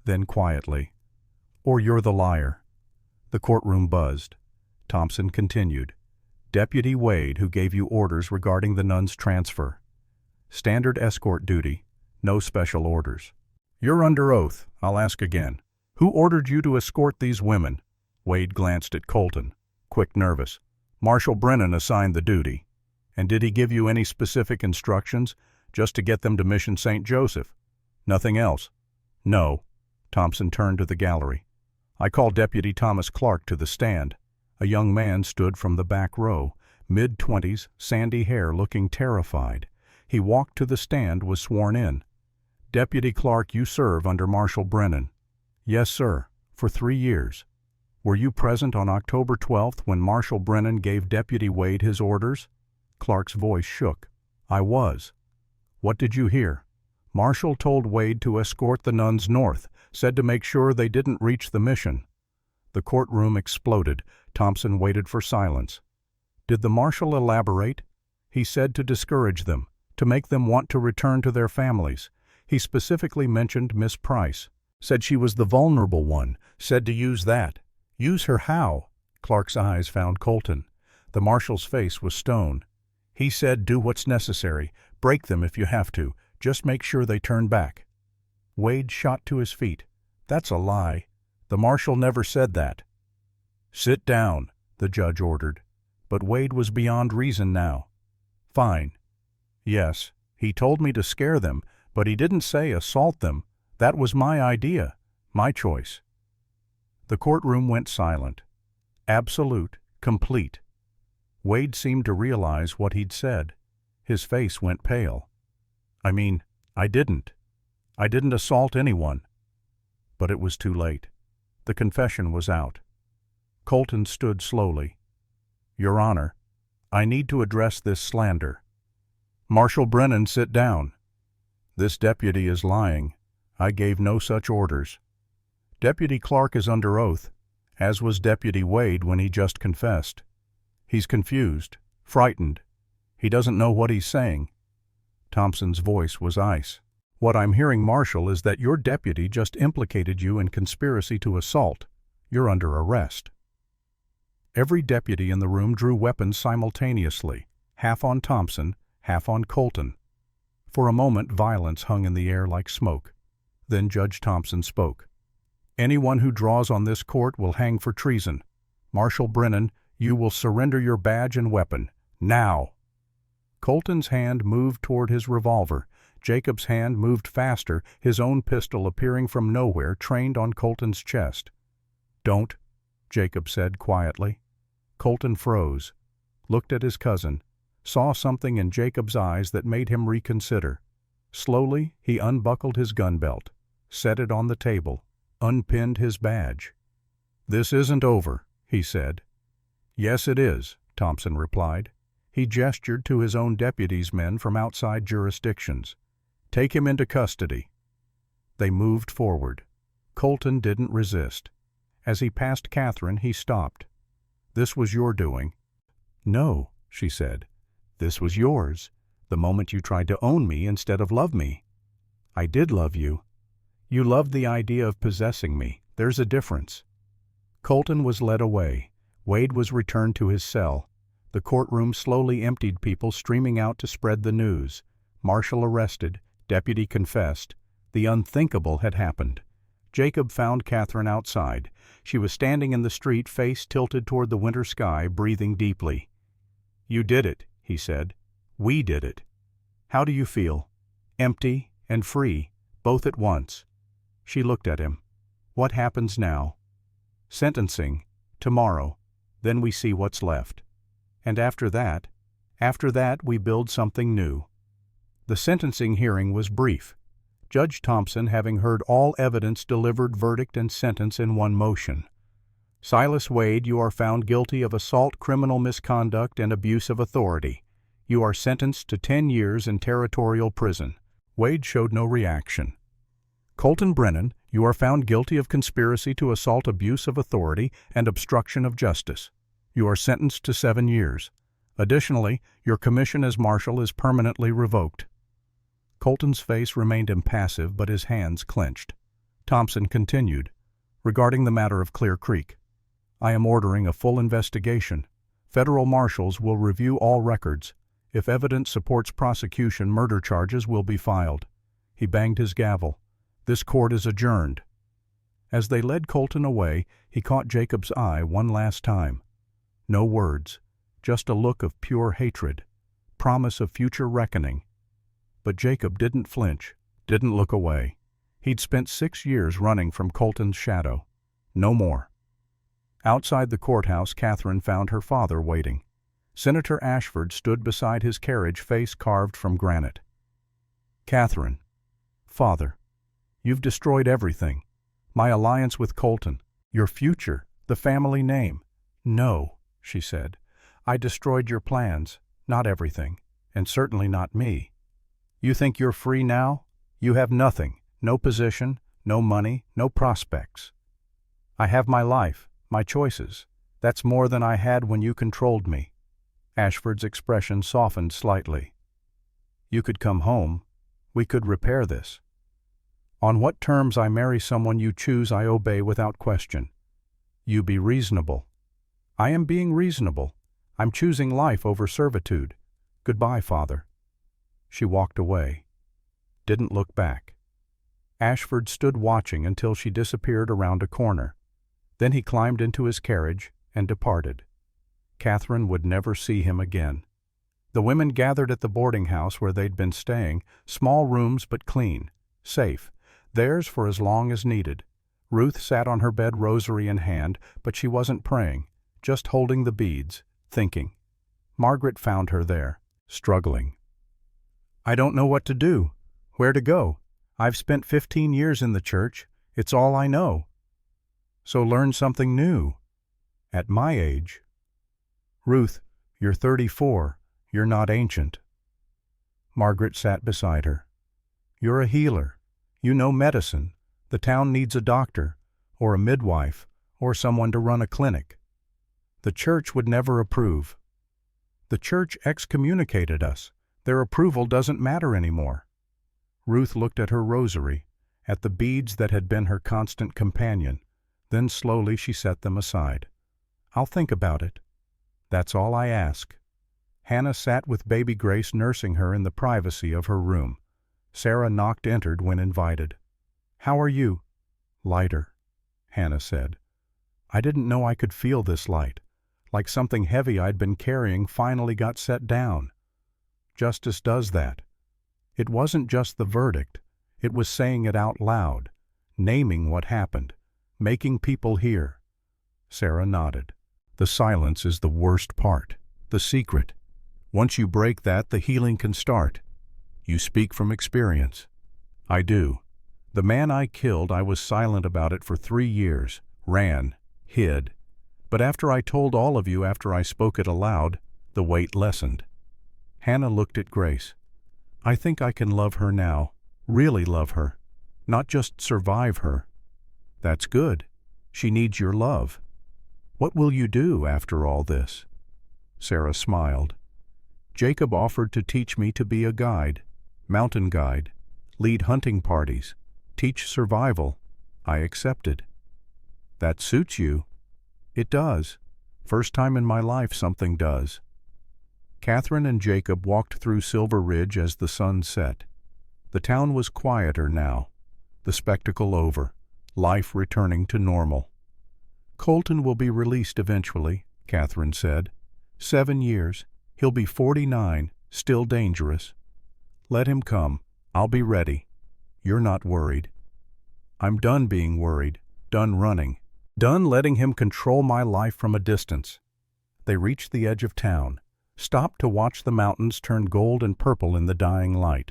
then quietly. Or you're the liar. The courtroom buzzed. Thompson continued. Deputy Wade, who gave you orders regarding the Nuns' transfer. Standard escort duty, no special orders. You're under oath. I'll ask again. Who ordered you to escort these women? Wade glanced at Colton, quick, nervous. Marshal Brennan assigned the duty. And did he give you any specific instructions, just to get them to Mission St. Joseph? Nothing else? No. Thompson turned to the gallery. I called Deputy Thomas Clark to the stand. A young man stood from the back row, mid-20s, sandy hair, looking terrified. He walked to the stand, was sworn in. Deputy Clark, you serve under Marshal Brennan. Yes, sir, for 3 years. Were you present on October 12th when Marshal Brennan gave Deputy Wade his orders? Clark's voice shook. I was. What did you hear? Marshal told Wade to escort the nuns north, said to make sure they didn't reach the mission. The courtroom exploded. Thompson waited for silence. Did the marshal elaborate? He said to discourage them, to make them want to return to their families. He specifically mentioned Miss Price. Said she was the vulnerable one. Said to use that. Use her how? Clark's eyes found Colton. The marshal's face was stone. He said do what's necessary. Break them if you have to. Just make sure they turn back. Wade shot to his feet. "That's a lie. The marshal never said that." "Sit down," the judge ordered. But Wade was beyond reason now. "Fine. Yes, he told me to scare them, but he didn't say assault them. That was my idea, my choice." The courtroom went silent. Absolute, complete. Wade seemed to realize what he'd said. His face went pale. "I mean, I didn't assault anyone." But it was too late. The confession was out. Colton stood slowly. "Your Honor, I need to address this slander." "Marshal Brennan, sit down." "This deputy is lying. I gave no such orders." "Deputy Clark is under oath, as was Deputy Wade when he just confessed. He's confused, frightened. He doesn't know what he's saying." Thompson's voice was ice. "What I'm hearing, Marshal, is that your deputy just implicated you in conspiracy to assault. You're under arrest." Every deputy in the room drew weapons simultaneously, half on Thompson, half on Colton. For a moment violence hung in the air like smoke. Then Judge Thompson spoke. "Anyone who draws on this court will hang for treason. Marshal Brennan, you will surrender your badge and weapon. Now!" Colton's hand moved toward his revolver. Jacob's hand moved faster, his own pistol appearing from nowhere, trained on Colton's chest. "Don't," Jacob said quietly. Colton froze, looked at his cousin, saw something in Jacob's eyes that made him reconsider. Slowly, he unbuckled his gun belt, set it on the table, unpinned his badge. "This isn't over," he said. "Yes, it is," Thompson replied. He gestured to his own deputies' men from outside jurisdictions. "Take him into custody." They moved forward. Colton didn't resist. As he passed Catherine, he stopped. "This was your doing." "No," she said. "This was yours, the moment you tried to own me instead of love me." "I did love you." "You loved the idea of possessing me. There's a difference." Colton was led away. Wade was returned to his cell. The courtroom slowly emptied, people streaming out to spread the news. Marshal arrested, deputy confessed. The unthinkable had happened. Jacob found Catherine outside. She was standing in the street, face tilted toward the winter sky, breathing deeply. "You did it," he said. "We did it. How do you feel?" "Empty and free, both at once." She looked at him. "What happens now?" "Sentencing. Tomorrow. Then we see what's left. And after that we build something new." The sentencing hearing was brief. Judge Thompson, having heard all evidence, delivered verdict and sentence in one motion. "Silas Wade, you are found guilty of assault, criminal misconduct, and abuse of authority. You are sentenced to 10 years in territorial prison." Wade showed no reaction. "Colton Brennan, you are found guilty of conspiracy to assault, abuse of authority, and obstruction of justice. You are sentenced to 7 years. Additionally, your commission as marshal is permanently revoked." Colton's face remained impassive, but his hands clenched. Thompson continued, "Regarding the matter of Clear Creek, I am ordering a full investigation. Federal marshals will review all records. If evidence supports prosecution, murder charges will be filed." He banged his gavel. "This court is adjourned." As they led Colton away, he caught Jacob's eye one last time. No words, just a look of pure hatred, promise of future reckoning. But Jacob didn't flinch, didn't look away. He'd spent 6 years running from Colton's shadow. No more. Outside the courthouse, Catherine found her father waiting. Senator Ashford stood beside his carriage, face carved from granite. "Catherine, Father, you've destroyed everything. My alliance with Colton, your future, the family name." "No," she said. "I destroyed your plans, not everything, and certainly not me. You think you're free now? You have nothing, no position, no money, no prospects. I have my life, my choices. That's more than I had when you controlled me." Ashford's expression softened slightly. "You could come home. We could repair this. On what terms I marry someone you choose, I obey without question. You be reasonable." "I am being reasonable. I'm choosing life over servitude. Goodbye, Father." She walked away. Didn't look back. Ashford stood watching until she disappeared around a corner. Then he climbed into his carriage and departed. Catherine would never see him again. The women gathered at the boarding house where they'd been staying, small rooms but clean, safe, theirs for as long as needed. Ruth sat on her bed, rosary in hand, but she wasn't praying, just holding the beads, thinking. Margaret found her there, struggling. "I don't know what to do, where to go. I've spent 15 years in the church. It's all I know." "So learn something new. At my age." "Ruth, you're 34. You're not ancient." Margaret sat beside her. "You're a healer. You know medicine. The town needs a doctor, or a midwife, or someone to run a clinic. The church would never approve. The church excommunicated us. Their approval doesn't matter anymore." Ruth looked at her rosary, at the beads that had been her constant companion. Then slowly she set them aside. "I'll think about it. That's all I ask." Hannah sat with baby Grace nursing her in the privacy of her room. Sarah entered when invited. "How are you?" "Lighter," Hannah said. "I didn't know I could feel this light, like something heavy I'd been carrying finally got set down. Justice does that. It wasn't just the verdict, it was saying it out loud, naming what happened, making people hear." Sarah nodded. "The silence is the worst part, the secret. Once you break that, the healing can start. You speak from experience." "I do. The man I killed, I was silent about it for 3 years, ran, hid. But after I told all of you, after I spoke it aloud, the weight lessened." Hannah looked at Grace. "I think I can love her now, really love her, not just survive her." "That's good. She needs your love. What will you do after all this?" Sarah smiled. "Jacob offered to teach me to be a guide, mountain guide, lead hunting parties, teach survival. I accepted." "That suits you." "It does. First time in my life something does." Catherine and Jacob walked through Silver Ridge as the sun set. The town was quieter now, the spectacle over, life returning to normal. "Colton will be released eventually," Catherine said. 7 years. He'll be 49, still dangerous. Let him come. I'll be ready. You're not worried." "I'm done being worried, done running, done letting him control my life from a distance." They reached the edge of town, stopped to watch the mountains turn gold and purple in the dying light.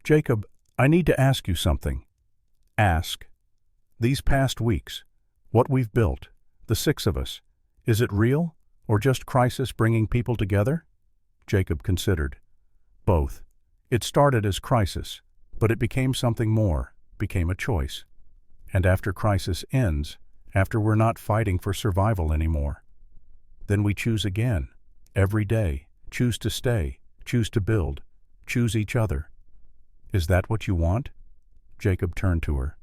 "Jacob, I need to ask you something." "Ask." "These past weeks, what we've built, the 6 of us, is it real, or just crisis bringing people together?" Jacob considered. "Both. It started as crisis, but it became something more, became a choice. And after crisis ends, after we're not fighting for survival anymore, then we choose again, every day, choose to stay, choose to build, choose each other. Is that what you want?" Jacob turned to her.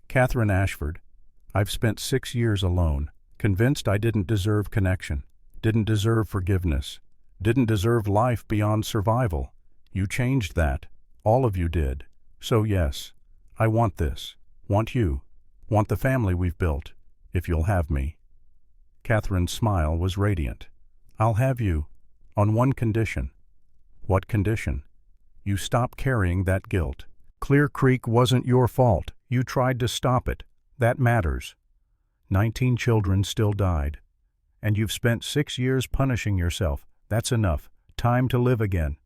"Catherine Ashford, I've spent 6 years alone, convinced I didn't deserve connection, didn't deserve forgiveness, didn't deserve life beyond survival. You changed that. All of you did. So yes, I want this, want you, want the family we've built, if you'll have me." Catherine's smile was radiant. "I'll have you, on one condition." "What condition?" "You stop carrying that guilt. Clear Creek wasn't your fault. You tried to stop it. That matters. 19 children still died. And you've spent 6 years punishing yourself. That's enough. Time to live again."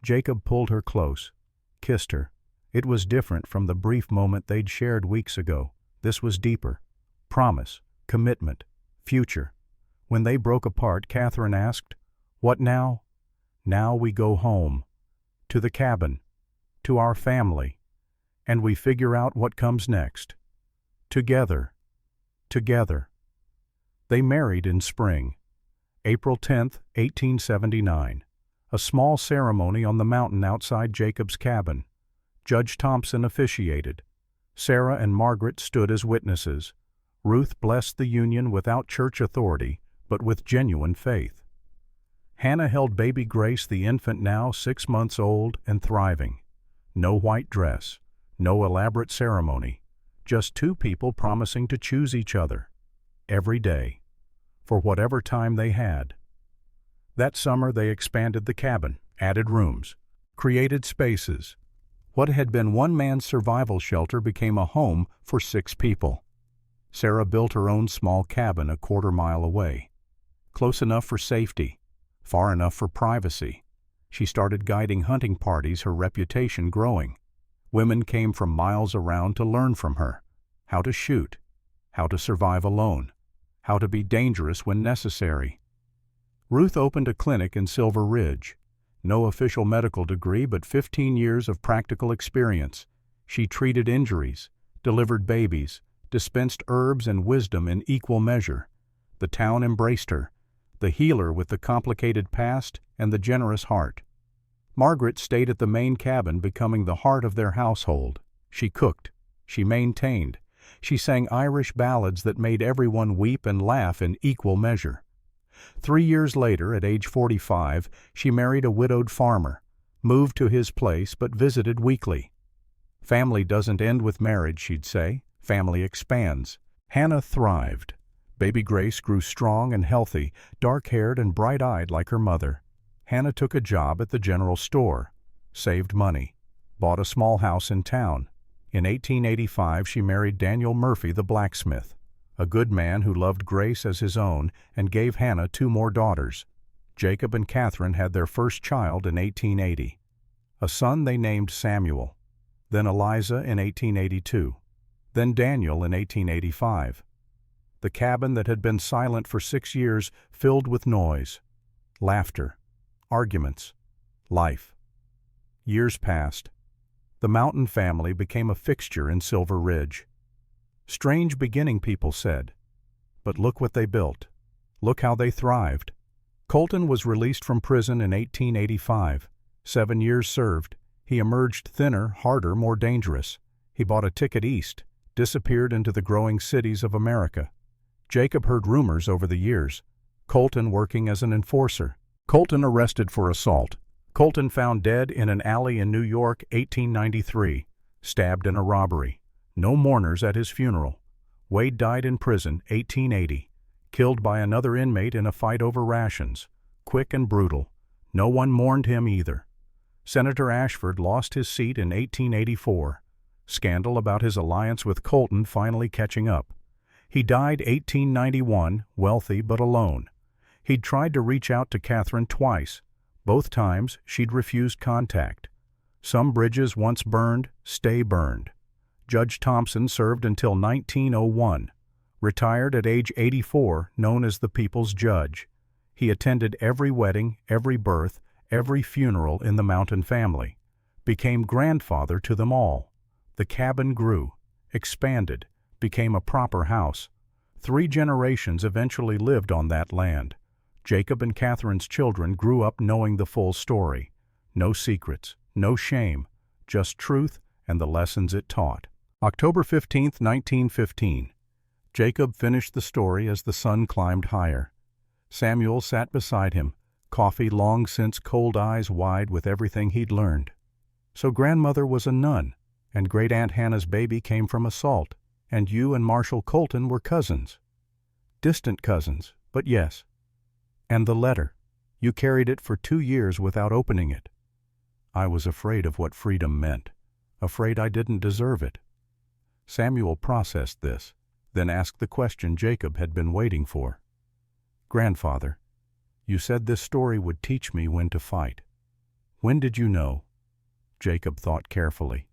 Jacob pulled her close, kissed her. It was different from the brief moment they'd shared weeks ago. This was deeper. Promise, commitment, future. When they broke apart, Catherine asked, "What now?" "Now we go home. To the cabin. To our family. And we figure out what comes next. Together. Together." They married in spring, April 10, 1879. A small ceremony on the mountain outside Jacob's cabin. Judge Thompson officiated. Sarah and Margaret stood as witnesses. Ruth blessed the union without church authority, but with genuine faith. Hannah held baby Grace, the infant now 6 months old and thriving. No white dress, No elaborate ceremony, just two people promising to choose each other, every day, for whatever time they had. That summer they expanded the cabin, added rooms, created spaces. What had been one man's survival shelter became a home for 6 people. Sarah built her own small cabin a quarter-mile away, close enough for safety, far enough for privacy. She started guiding hunting parties, her reputation growing. Women came from miles around to learn from her how to shoot, how to survive alone, how to be dangerous when necessary. Ruth opened a clinic in Silver Ridge. No official medical degree, but 15 years of practical experience. She treated injuries, delivered babies, dispensed herbs and wisdom in equal measure. The town embraced her, the healer with the complicated past and the generous heart. Margaret stayed at the main cabin, becoming the heart of their household. She cooked, she maintained, she sang Irish ballads that made everyone weep and laugh in equal measure. 3 years later, at age 45, she married a widowed farmer, moved to his place but visited weekly. Family doesn't end with marriage, she'd say. Family expands. Hannah thrived. Baby Grace grew strong and healthy, dark-haired and bright-eyed like her mother. Hannah took a job at the general store, saved money, bought a small house in town. In 1885, she married Daniel Murphy, the blacksmith, a good man who loved Grace as his own and gave Hannah 2 more daughters. Jacob and Catherine had their first child in 1880, a son they named Samuel, then Eliza in 1882, then Daniel in 1885. The cabin that had been silent for 6 years filled with noise, laughter, arguments, life. Years passed. The Mountain family became a fixture in Silver Ridge. Strange beginning, people said. But look what they built. Look how they thrived. Colton was released from prison in 1885. 7 years served. He emerged thinner, harder, more dangerous. He bought a ticket east, disappeared into the growing cities of America. Jacob heard rumors over the years. Colton working as an enforcer. Colton arrested for assault. Colton found dead in an alley in New York, 1893. Stabbed in a robbery. No mourners at his funeral. Wade died in prison, 1880. Killed by another inmate in a fight over rations. Quick and brutal. No one mourned him either. Senator Ashford lost his seat in 1884. Scandal about his alliance with Colton finally catching up. He died 1891, wealthy but alone. He'd tried to reach out to Catherine twice. Both times she'd refused contact. Some bridges once burned, stay burned. Judge Thompson served until 1901. Retired at age 84, known as the People's Judge. He attended every wedding, every birth, every funeral in the Mountain family. Became grandfather to them all. The cabin grew, expanded, became a proper house. 3 generations eventually lived on that land. Jacob and Catherine's children grew up knowing the full story. No secrets, no shame, just truth and the lessons it taught. October 15, 1915. Jacob finished the story as the sun climbed higher. Samuel sat beside him, coffee long since, cold eyes wide with everything he'd learned. So grandmother was a nun, and Great-Aunt Hannah's baby came from assault, and you and Marshall Colton were cousins. Distant cousins, but yes. And the letter. You carried it for 2 years without opening it. I was afraid of what freedom meant, afraid I didn't deserve it. Samuel processed this, then asked the question Jacob had been waiting for. Grandfather, you said this story would teach me when to fight. When did you know? Jacob thought carefully.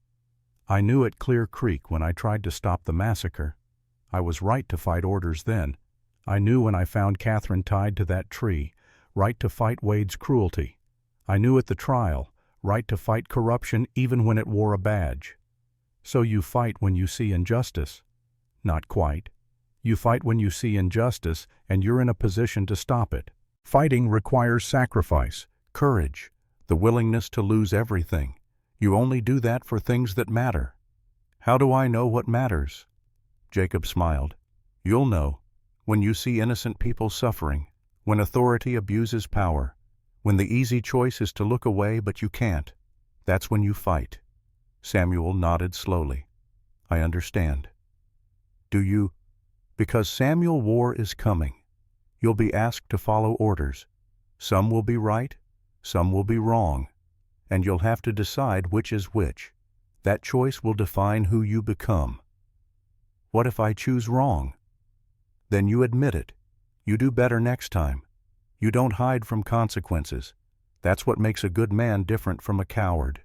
I knew at Clear Creek when I tried to stop the massacre. I was right to fight orders then. I knew when I found Catherine tied to that tree, right to fight Wade's cruelty. I knew at the trial, right to fight corruption even when it wore a badge. So you fight when you see injustice? Not quite. You fight when you see injustice and you're in a position to stop it. Fighting requires sacrifice, courage, the willingness to lose everything. You only do that for things that matter. How do I know what matters? Jacob smiled. You'll know. When you see innocent people suffering, when authority abuses power, when the easy choice is to look away but you can't, that's when you fight. Samuel nodded slowly. I understand. Do you? Because Samuel, war is coming. You'll be asked to follow orders. Some will be right, some will be wrong, and you'll have to decide which is which. That choice will define who you become. What if I choose wrong? Then you admit it. You do better next time. You don't hide from consequences. That's what makes a good man different from a coward.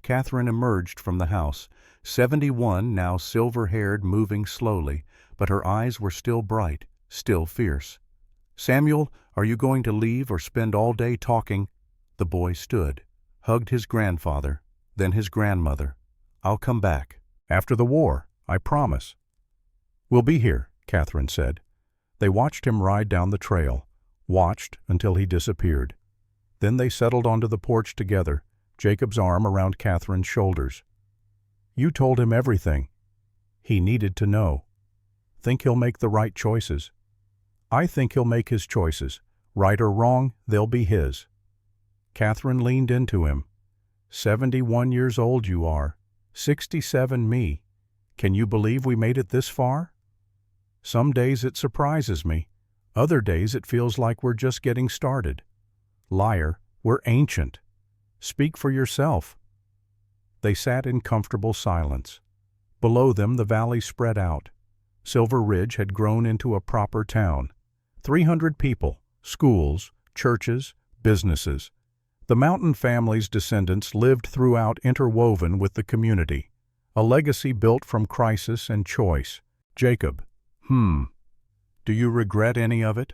Catherine emerged from the house, 71, now silver-haired, moving slowly, but her eyes were still bright, still fierce. Samuel, are you going to leave or spend all day talking? The boy stood, hugged his grandfather, then his grandmother. I'll come back. After the war, I promise. We'll be here, Catherine said. They watched him ride down the trail, watched until he disappeared. Then they settled onto the porch together, Jacob's arm around Catherine's shoulders. You told him everything. He needed to know. Think he'll make the right choices? I think he'll make his choices. Right or wrong, they'll be his. Catherine leaned into him. 71 years old you are. 67 me. Can you believe we made it this far? Some days it surprises me. Other days it feels like we're just getting started. Liar, we're ancient. Speak for yourself. They sat in comfortable silence. Below them the valley spread out. Silver Ridge had grown into a proper town. 300 people, schools, churches, businesses. The Mountain family's descendants lived throughout, interwoven with the community. A legacy built from crisis and choice. Jacob, do you regret any of it?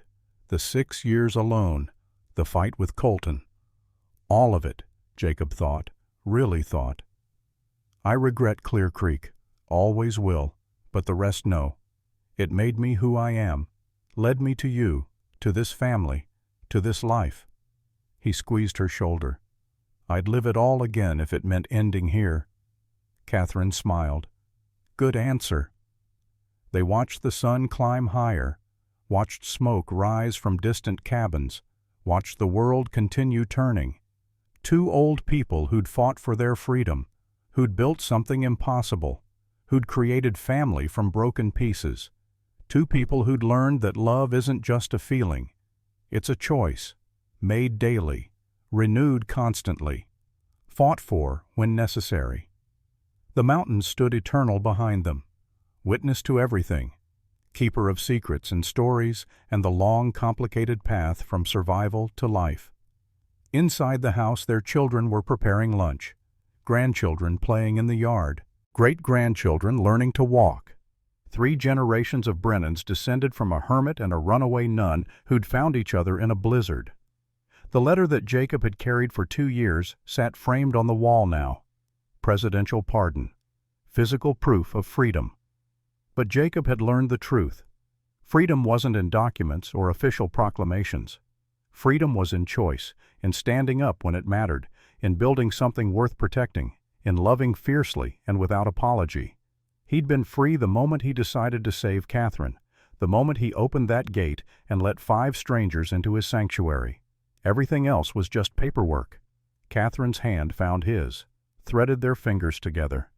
The 6 years alone, the fight with Colton. All of it, Jacob thought, really thought. I regret Clear Creek, always will, but the rest no. It made me who I am, led me to you, to this family, to this life. He squeezed her shoulder. I'd live it all again if it meant ending here. Catherine smiled. Good answer. They watched the sun climb higher, watched smoke rise from distant cabins, watched the world continue turning. Two old people who'd fought for their freedom, who'd built something impossible, who'd created family from broken pieces. Two people who'd learned that love isn't just a feeling. It's a choice, made daily, renewed constantly, fought for when necessary. The mountains stood eternal behind them, witness to everything, keeper of secrets and stories and the long, complicated path from survival to life. Inside the house their children were preparing lunch, grandchildren playing in the yard, great-grandchildren learning to walk. 3 generations of Brennans descended from a hermit and a runaway nun who'd found each other in a blizzard. The letter that Jacob had carried for 2 years sat framed on the wall now. Presidential pardon. Physical proof of freedom. But Jacob had learned the truth. Freedom wasn't in documents or official proclamations. Freedom was in choice, in standing up when it mattered, in building something worth protecting, in loving fiercely and without apology. He'd been free the moment he decided to save Catherine, the moment he opened that gate and let 5 strangers into his sanctuary. Everything else was just paperwork. Catherine's hand found his, threaded their fingers together.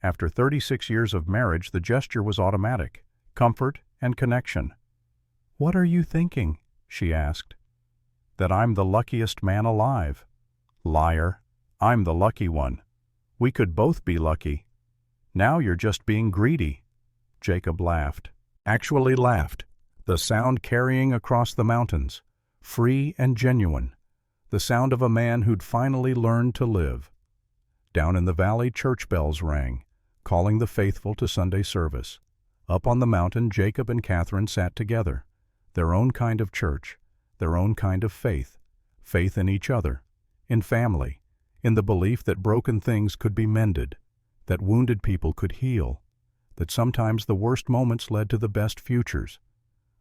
After 36 years of marriage, the gesture was automatic, comfort and connection. "What are you thinking?" she asked. "That I'm the luckiest man alive." "Liar. I'm the lucky one. We could both be lucky. Now you're just being greedy." Jacob laughed. Actually laughed, the sound carrying across the mountains, free and genuine, the sound of a man who'd finally learned to live. Down in the valley, church bells rang, calling the faithful to Sunday service. Up on the mountain, Jacob and Catherine sat together, their own kind of church, their own kind of faith, faith in each other, in family, in the belief that broken things could be mended, that wounded people could heal, that sometimes the worst moments led to the best futures.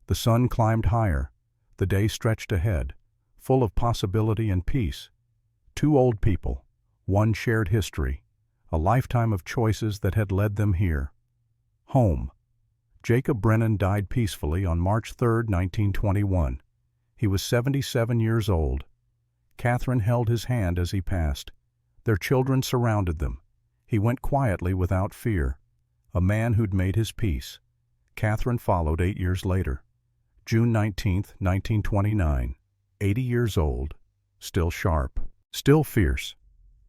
The sun climbed higher, the day stretched ahead, full of possibility and peace. 2 old people, one shared history, a lifetime of choices that had led them here. Home. Jacob Brennan died peacefully on March 3, 1921. He was 77 years old. Catherine held his hand as he passed. Their children surrounded them. He went quietly without fear, a man who'd made his peace. Catherine followed 8 years later. June 19, 1929, 80 years old, still sharp, still fierce.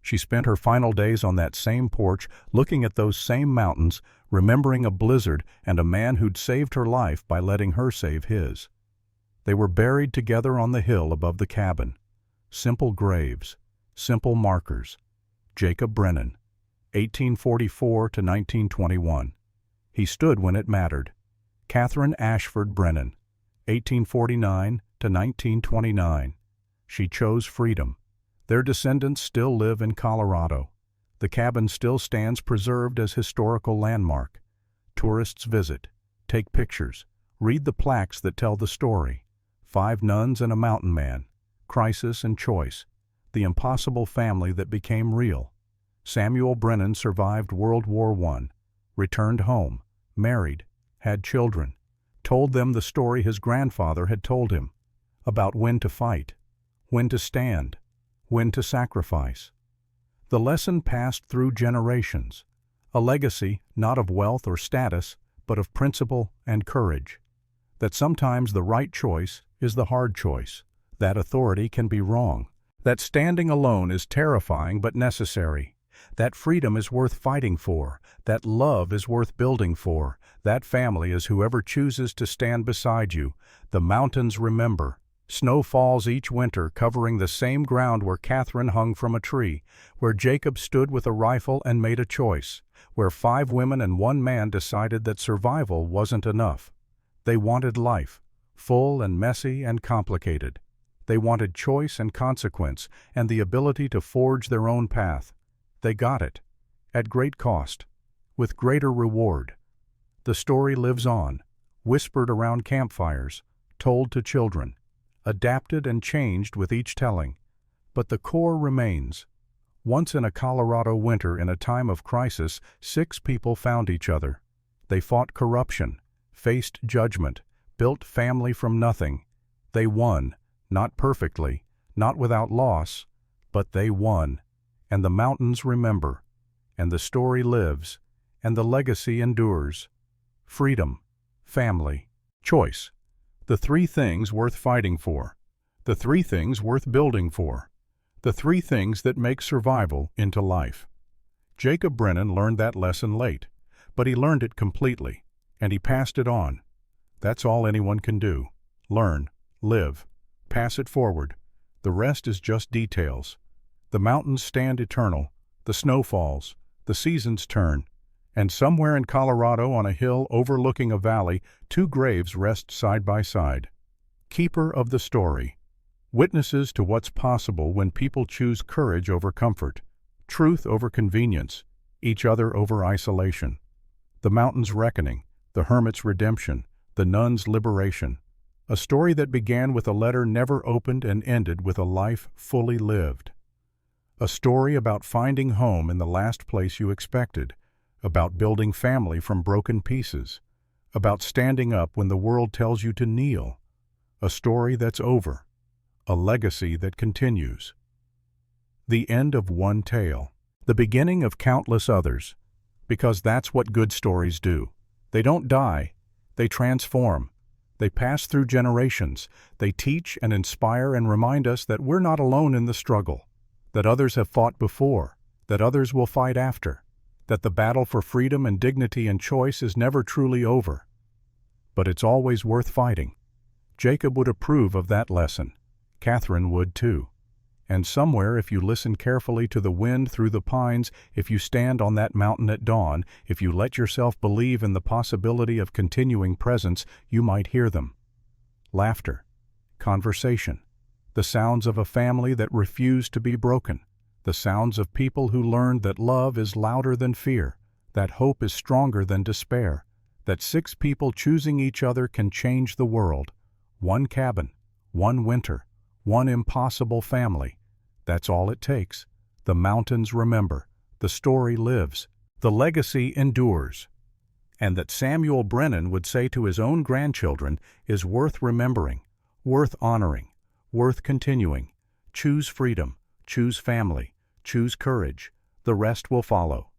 She spent her final days on that same porch, looking at those same mountains, remembering a blizzard and a man who'd saved her life by letting her save his. They were buried together on the hill above the cabin. Simple graves, simple markers. Jacob Brennan, 1844 to 1921. He stood when it mattered. Catherine Ashford Brennan, 1849 to 1929. She chose freedom. Their descendants still live in Colorado. The cabin still stands preserved as historical landmark. Tourists visit, take pictures, read the plaques that tell the story. 5 nuns and a mountain man, crisis and choice, the impossible family that became real. Samuel Brennan survived World War I, returned home, married, had children, told them the story his grandfather had told him, about when to fight, when to stand, when to sacrifice. The lesson passed through generations, a legacy not of wealth or status, but of principle and courage. That sometimes the right choice is the hard choice, that authority can be wrong, that standing alone is terrifying but necessary, that freedom is worth fighting for, that love is worth building for, that family is whoever chooses to stand beside you. The mountains remember. Snow falls each winter, covering the same ground where Catherine hung from a tree, where Jacob stood with a rifle and made a choice, where 5 women and 1 man decided that survival wasn't enough. They wanted life, full and messy and complicated. They wanted choice and consequence and the ability to forge their own path. They got it, at great cost, with greater reward. The story lives on, whispered around campfires, told to children, adapted and changed with each telling. But the core remains. Once in a Colorado winter in a time of crisis, 6 people found each other. They fought corruption, faced judgment, built family from nothing. They won, not perfectly, not without loss, but they won. And the mountains remember, and the story lives, and the legacy endures. Freedom, family, choice. The 3 things worth fighting for. The 3 things worth building for. The 3 things that make survival into life. Jacob Brennan learned that lesson late, but he learned it completely, and he passed it on. That's all anyone can do. Learn, live, pass it forward. The rest is just details. The mountains stand eternal, the snow falls, the seasons turn, and somewhere in Colorado on a hill overlooking a valley, 2 graves rest side by side. Keeper of the story. Witnesses to what's possible when people choose courage over comfort, truth over convenience, each other over isolation. The mountain's reckoning, the hermit's redemption, the nun's liberation. A story that began with a letter never opened and ended with a life fully lived. A story about finding home in the last place you expected, about building family from broken pieces, about standing up when the world tells you to kneel. A story that's over, a legacy that continues. The end of one tale, the beginning of countless others, because that's what good stories do. They don't die, they transform. They pass through generations. They teach and inspire and remind us that we're not alone in the struggle, that others have fought before, that others will fight after, that the battle for freedom and dignity and choice is never truly over. But it's always worth fighting. Jacob would approve of that lesson. Catherine would too. And somewhere, if you listen carefully to the wind through the pines, if you stand on that mountain at dawn, if you let yourself believe in the possibility of continuing presence, you might hear them. Laughter, conversation, the sounds of a family that refused to be broken, the sounds of people who learned that love is louder than fear, that hope is stronger than despair, that 6 people choosing each other can change the world. 1 cabin, 1 winter, 1 impossible family. That's all it takes. The mountains remember. The story lives. The legacy endures. And that Samuel Brennan would say to his own grandchildren is worth remembering, worth honoring, worth continuing. Choose freedom, choose family, choose courage. The rest will follow.